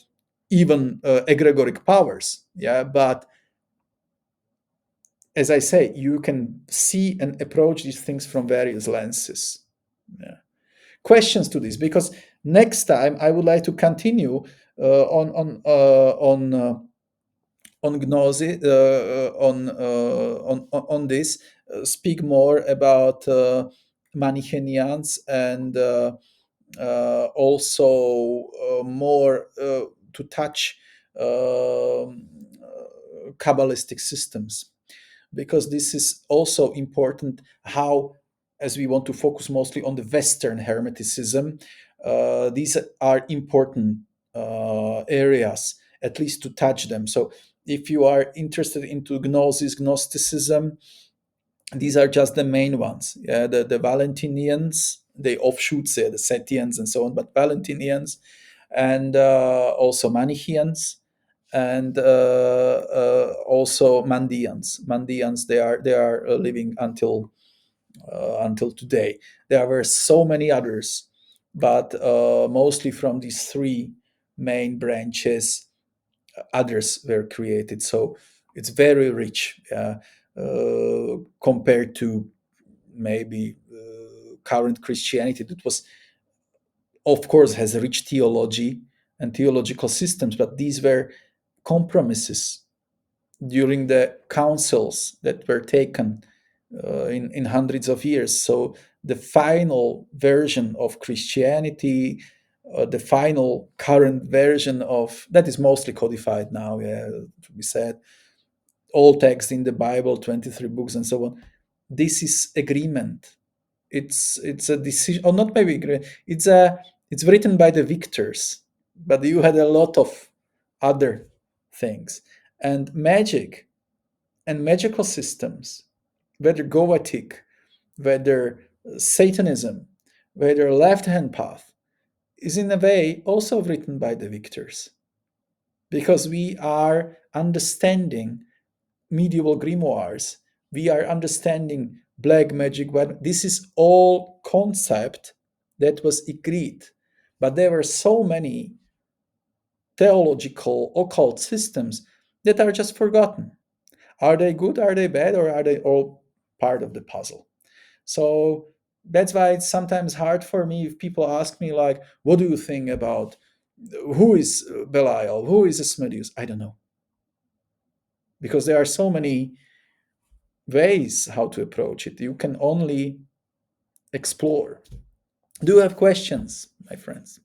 even egregoric powers. Yeah, but as I say, you can see and approach these things from various lenses. Yeah. Questions to this, because next time I would like to continue on gnosis, on this, speak more about Manichaeans, and also more to touch Kabbalistic systems, because this is also important. How, as we want to focus mostly on the Western Hermeticism, these are important areas, at least to touch them. So if you are interested into Gnosis, Gnosticism, these are just the main ones. Yeah, the Valentinians, the offshoots, the Sethians and so on, but Valentinians, and also Manichaeans, and also Mandeans. Mandeans, they are living until today. There were so many others, but mostly from these three main branches, others were created. So it's very rich, compared to maybe current Christianity. That was, of course, has a rich theology and theological systems, but these were compromises during the councils that were taken in hundreds of years. So the final version of Christianity, the final current version of that is mostly codified now, yeah, to be said, all text in the Bible, 23 books and so on. This is agreement. It's a decision, or not maybe agreement. It's written by the victors, but you had a lot of other things, and magic and magical systems, whether Goetic, whether Satanism, whether left hand path, is in a way also written by the victors, because we are understanding medieval grimoires, we are understanding black magic. This is all concept that was agreed, but there were so many theological occult systems that are just forgotten. Are they good? Are they bad? Or are they all part of the puzzle? So that's why it's sometimes hard for me if people ask me, like, what do you think about who is Belial? Who is Asmodeus? I don't know. Because there are so many ways how to approach it. You can only explore. Do you have questions, my friends?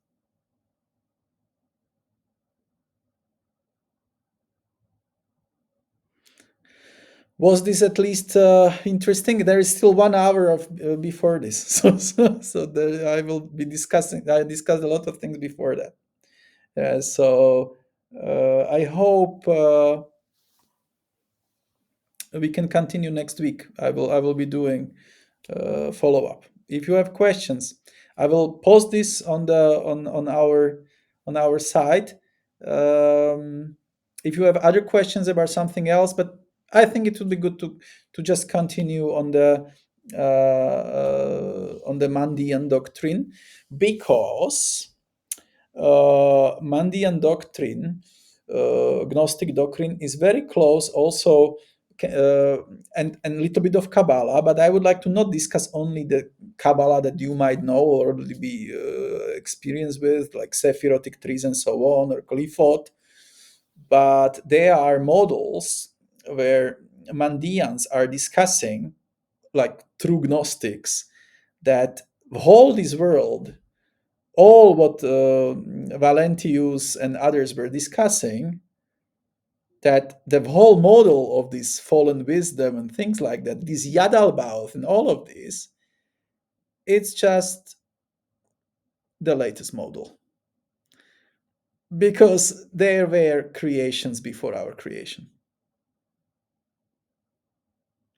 Was this at least interesting? There is still 1 hour of before this, so I will be discussing. I discussed a lot of things before that. So I hope we can continue next week. I will be doing follow up. If you have questions, I will post this on our site. If you have other questions about something else, but I think it would be good to just continue on the Mandean doctrine, because Mandean doctrine, Gnostic doctrine, is very close also, uh, and a little bit of Kabbalah. But I would like to not discuss only the Kabbalah that you might know or be experienced with, like Sephirotic trees and so on, or Qliphoth. But there are models where Mandeans are discussing, like true Gnostics, that the whole this world, all what Valentius and others were discussing, that the whole model of this fallen wisdom and things like that, this Yaldabaoth and all of this, it's just the latest model, because there were creations before our creation.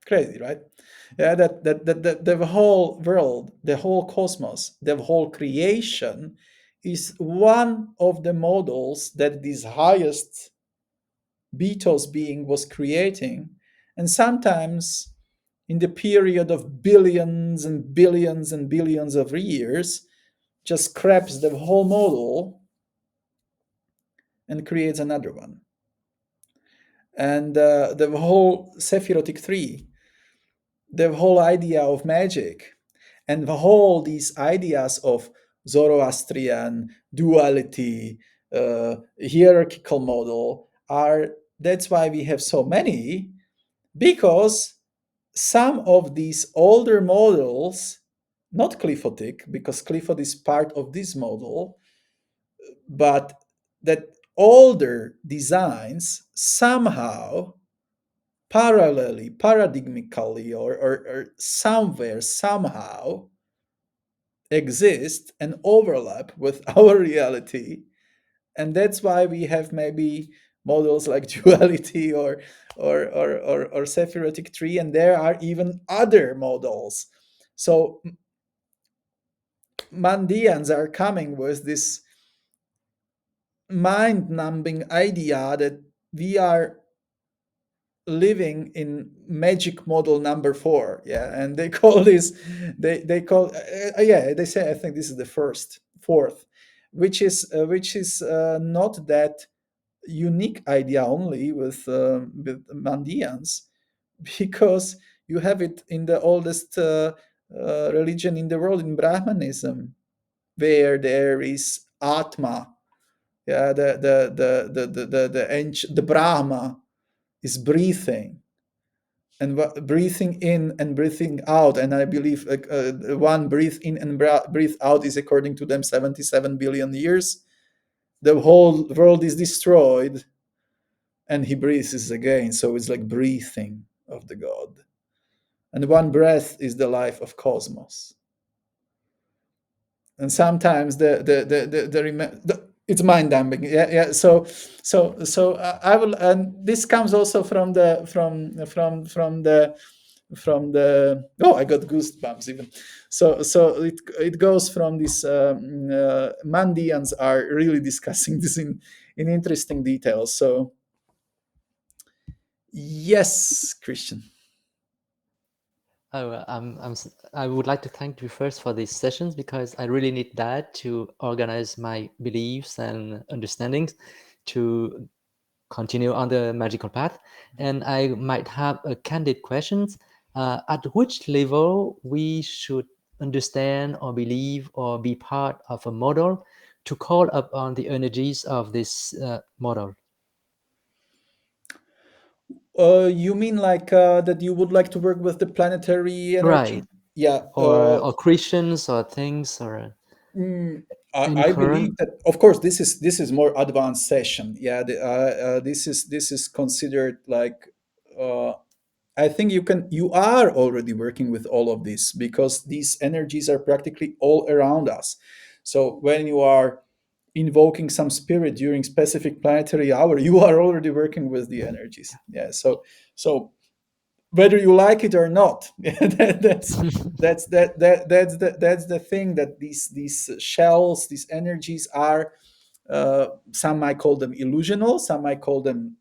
Crazy, right? Yeah, that the whole world, the whole cosmos, the whole creation is one of the models that this highest Beetle's being was creating. And sometimes, in the period of billions and billions and billions of years, just scraps the whole model and creates another one. and the whole Sephirotic 3, the whole idea of magic, and the whole these ideas of Zoroastrian duality, hierarchical model are, that's why we have so many, because some of these older models, not Cliffotic, because Clifford is part of this model, but that older designs somehow parallelly, paradigmically, or somewhere, somehow exist and overlap with our reality. And that's why we have maybe models like duality or Sephirotic tree, and there are even other models. So Mandians are coming with this mind-numbing idea that we are living in magic model number 4, yeah, and they call this, they call yeah, they say, I think this is the first fourth, which is not that unique idea only with Mandians, because you have it in the oldest religion in the world, in Brahmanism, where there is Atma, yeah, the Brahma is breathing, and breathing in and breathing out, and I believe one breathe in and breathe out is, according to them, 77 billion years. The whole world is destroyed, and he breathes again, so it's like breathing of the god, and one breath is the life of cosmos. And sometimes it's mind dumping, yeah, yeah. So I will, and this comes also from the oh, I got goosebumps even. So it goes from this, Mandians are really discussing this in interesting detail. So yes, Christian. Oh, I would like to thank you first for these sessions because I really need that to organize my beliefs and understandings to continue on the magical path. And I might have a candid questions. At which level we should understand or believe or be part of a model to call upon the energies of this model? You mean like that you would like to work with the planetary Right. energy? Yeah. Or Christians or things or Mm, any I believe current. that, of course, this is more advanced session. Yeah, this is considered like, uh, I think you are already working with all of this, because these energies are practically all around us. So when you are invoking some spirit during specific planetary hour, you are already working with the energies. Yeah. So whether you like it or not, that's the thing, that these shells, these energies are, some might call them illusional, some might call them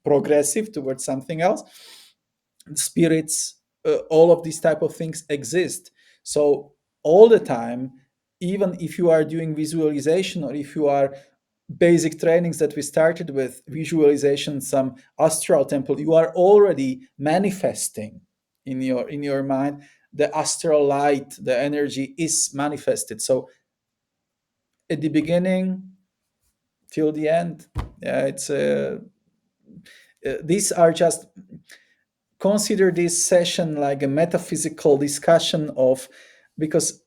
progressive towards something else, spirits, all of these type of things exist. So all the time, even if you are doing visualization, or if you are basic trainings that we started with, visualization, some astral temple, you are already manifesting in your mind. The astral light, the energy is manifested. So at the beginning till the end, yeah, it's these are just, consider this session like a metaphysical discussion of, because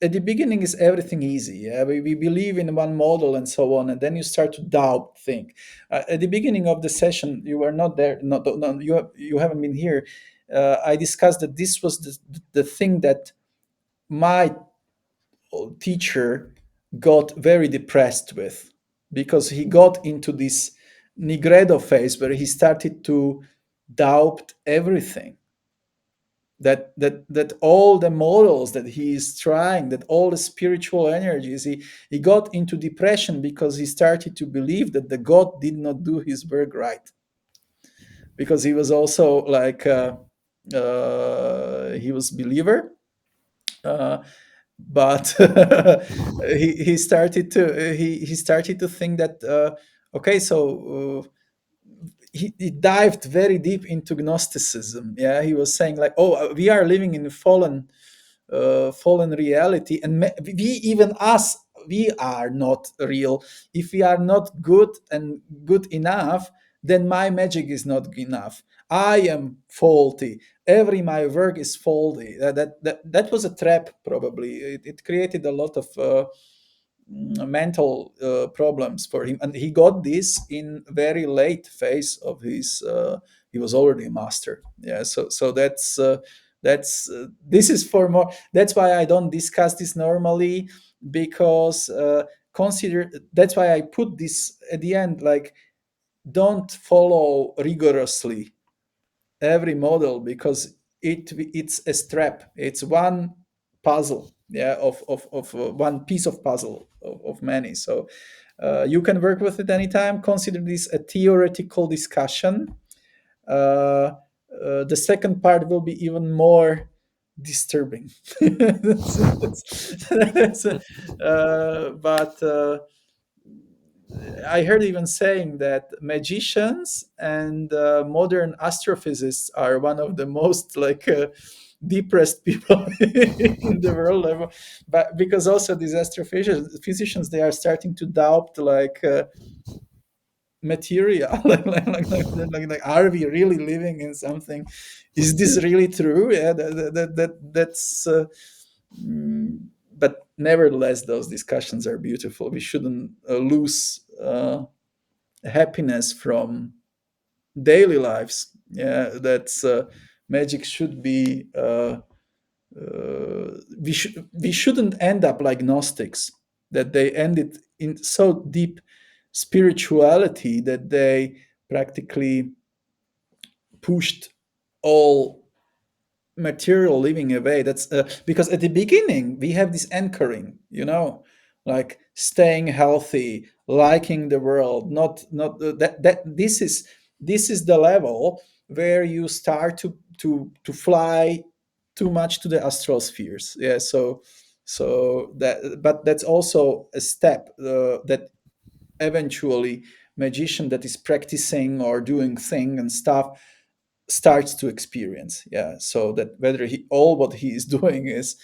at the beginning is everything easy, yeah, we believe in one model and so on, and then you start to doubt think. At the beginning of the session, you were not there, not no, you haven't been here. I discussed that this was the thing that my teacher got very depressed with, because he got into this nigredo phase where he started to doubt everything, that all the models that he is trying, that all the spiritual energies, he got into depression, because he started to believe that the god did not do his work right, because he was also like, he was believer, uh, but he started to think that, okay, so he dived very deep into Gnosticism. Yeah, he was saying like, oh, we are living in a fallen reality, and we even us, we are not real. If we are not good and good enough, then my magic is not enough. I am faulty. Every my work is faulty. That was a trap. Probably it created a lot of mental problems for him, and he got this in very late phase of his. He was already a master. Yeah, so that's this is for more. That's why I don't discuss this normally, because consider, that's why I put this at the end, like, don't follow rigorously every model, because it's a strap. It's one puzzle, yeah, of one piece of puzzle of many. So you can work with it anytime. Consider this a theoretical discussion. The second part will be even more disturbing. But I heard even saying that magicians and modern astrophysicists are one of the most like depressed people in the world. But because also these astrophysicians, they are starting to doubt like material, are we really living in something? Is this really true? Yeah, that's. Mm, but nevertheless, those discussions are beautiful. We shouldn't lose happiness from daily lives. Yeah, that's magic should be. We shouldn't end up like Gnostics, that they ended in so deep spirituality that they practically pushed all material living away. That's because at the beginning we have this anchoring, like staying healthy, liking the world, not that this is the level where you start to fly too much to the astral spheres. Yeah, so that, but that's also a step that eventually magician that is practicing or doing thing and stuff starts to experience. Yeah, so that whether all what he is doing is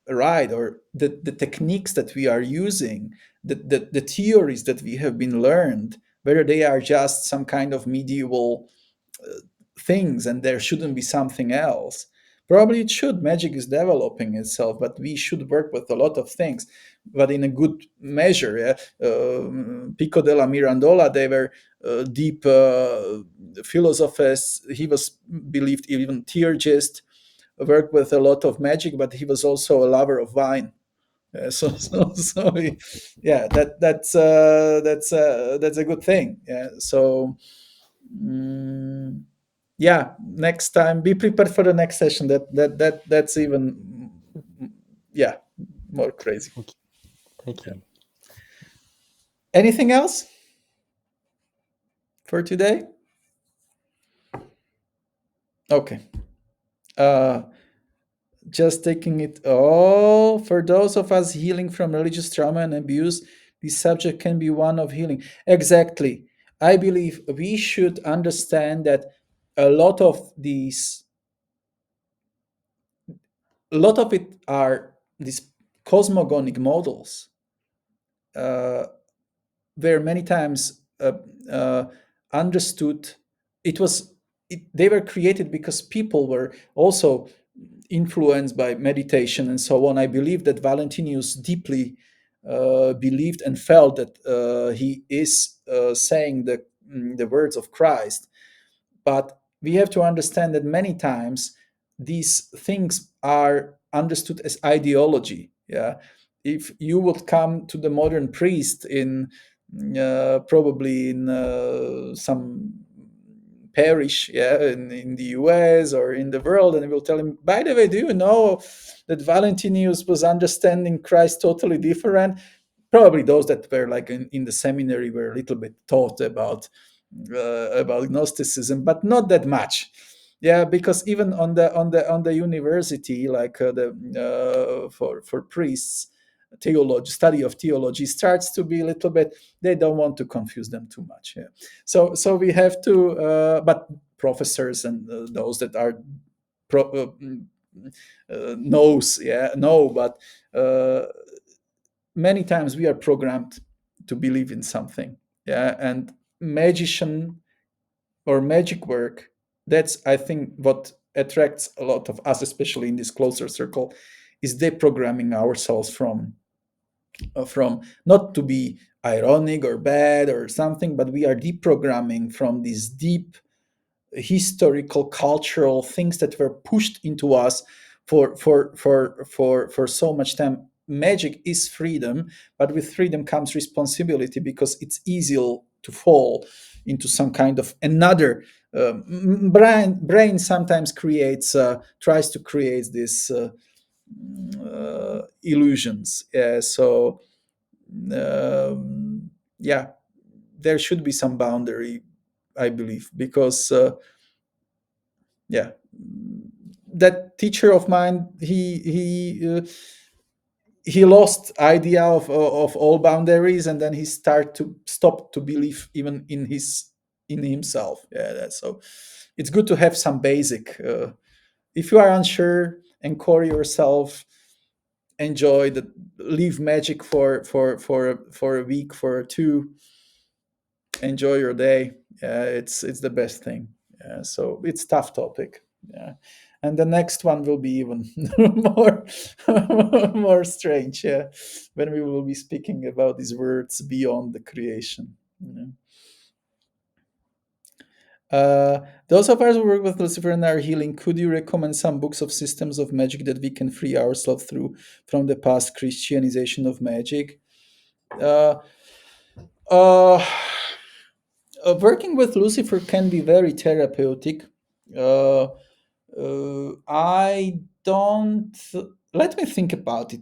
right, or the techniques that we are using, the theories that we have been learned, whether they are just some kind of medieval things and there shouldn't be something else. Probably it should. Magic is developing itself, but we should work with a lot of things, but in a good measure. Yeah? Pico della Mirandola, they were deep philosophers. He was believed even theurgist, worked with a lot of magic, but he was also a lover of wine. Yeah, that's a good thing. Yeah, so mm, yeah, next time be prepared for the next session. That's even yeah, more crazy. Okay. Thank Yeah. you. Anything else for today? Okay. Uh, just taking it all. For those of us healing from religious trauma and abuse, this subject can be one of healing. Exactly. I believe we should understand that a lot of these, a lot of it are these cosmogonic models, uh, were many times uh, understood. It was they were created because people were also influenced by meditation and so on. I believe that Valentinius deeply believed and felt that he is saying the words of Christ. But we have to understand that many times these things are understood as ideology. Yeah, if you would come to the modern priest in probably in some parish, yeah, in the US or in the world, and will tell him, by the way, do you know that Valentinius was understanding Christ totally different? Probably those that were like in the seminary were a little bit taught about Gnosticism, but not that much. Yeah, because even on the university, like for priests, theology, study of theology starts to be a little bit, they don't want to confuse them too much. Yeah. So we have to, but professors and those that are knows, yeah, no, but many times we are programmed to believe in something, yeah, and magician or magic work, that's I think what attracts a lot of us, especially in this closer circle, is deprogramming ourselves from not to be ironic or bad or something, but we are deprogramming from these deep historical cultural things that were pushed into us for so much time. Magic is freedom, but with freedom comes responsibility, because it's easy to fall into some kind of another brain sometimes creates tries to create this illusions. So yeah, there should be some boundary, I believe, because yeah, that teacher of mine, he lost idea of all boundaries, and then he start to stop to believe even in himself. Yeah, so it's good to have some basic, if you are unsure, anchor yourself, enjoy the, leave magic for a week, for two, enjoy your day. Yeah, it's the best thing. Yeah, so it's tough topic. Yeah, and the next one will be even more more strange. Yeah, when we will be speaking about these words beyond the creation. Yeah. Those of us who work with Lucifer and are healing, could you recommend some books of systems of magic that we can free ourselves through from the past Christianization of magic? Uh, uh, Working with Lucifer can be very therapeutic. Uh, I don't. Let me think about it.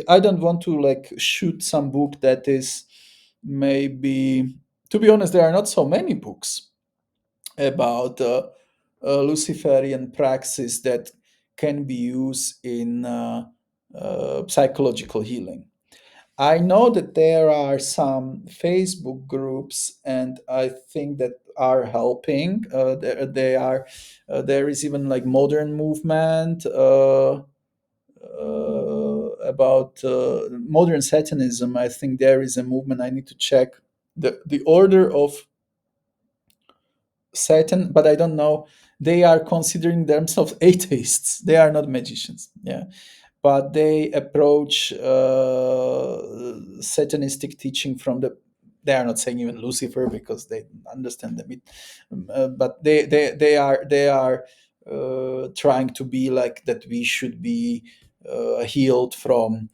I don't want to like shoot some book that is maybe. To be honest, there are not so many books about Luciferian praxis that can be used in psychological healing. I know that there are some Facebook groups, and I think that are helping. They are. There is even like modern movement about modern Satanism. I think there is a movement. I need to check the order of Satan, but I don't know. They are considering themselves atheists. They are not magicians. Yeah, but they approach satanistic teaching from the, they are not saying even Lucifer because they understand the myth, but they are trying to be like that we should be healed from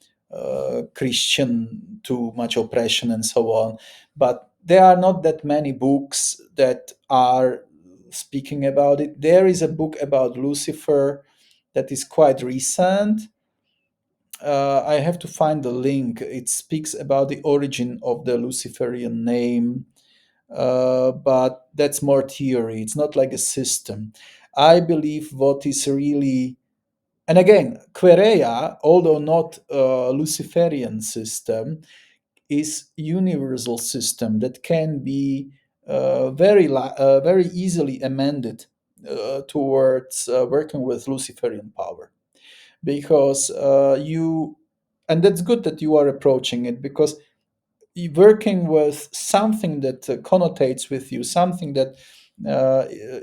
Christian too much oppression and so on. But there are not that many books that are speaking about it. There is a book about Lucifer that is quite recent. I have to find the link. It speaks about the origin of the Luciferian name, but that's more theory. It's not like a system. I believe what is really, and again, Querea, although not a Luciferian system, is universal system that can be very easily amended towards working with Luciferian power, because you, and that's good that you are approaching it, because working with something that connotates with you, something that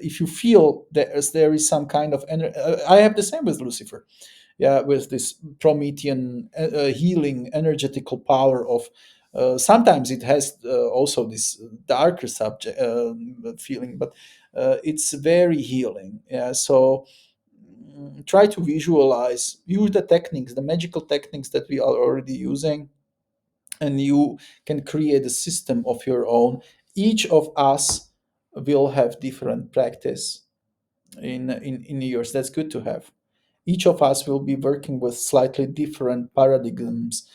if you feel there is some kind of I have the same with Lucifer. Yeah, with this Promethean healing energetical power of sometimes it has also this darker subject feeling, but it's very healing. Yeah, so try to visualize, use the techniques, the magical techniques that we are already using, and you can create a system of your own. Each of us will have different practice in years. That's good to have. Each of us will be working with slightly different paradigms,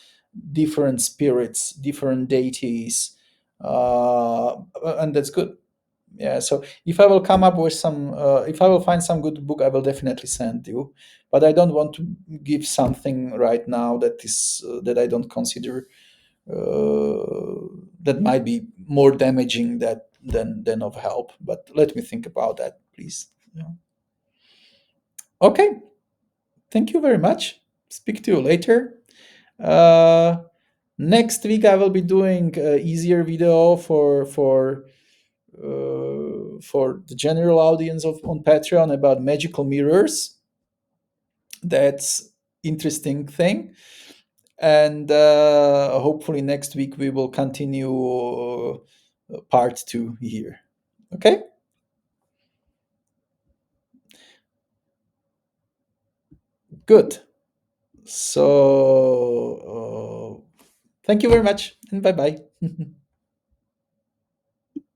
different spirits, different deities, and that's good. Yeah, so if I will come up with some, if I will find some good book, I will definitely send you. But I don't want to give something right now that is that I don't consider that might be more damaging than of help. But let me think about that, please. Yeah. Okay, thank you very much. Speak to you later. Uh, Next week I will be doing easier video for the general audience of on Patreon about magical mirrors. That's interesting thing, and hopefully next week we will continue part two here. Okay, good. So thank you very much, and bye bye.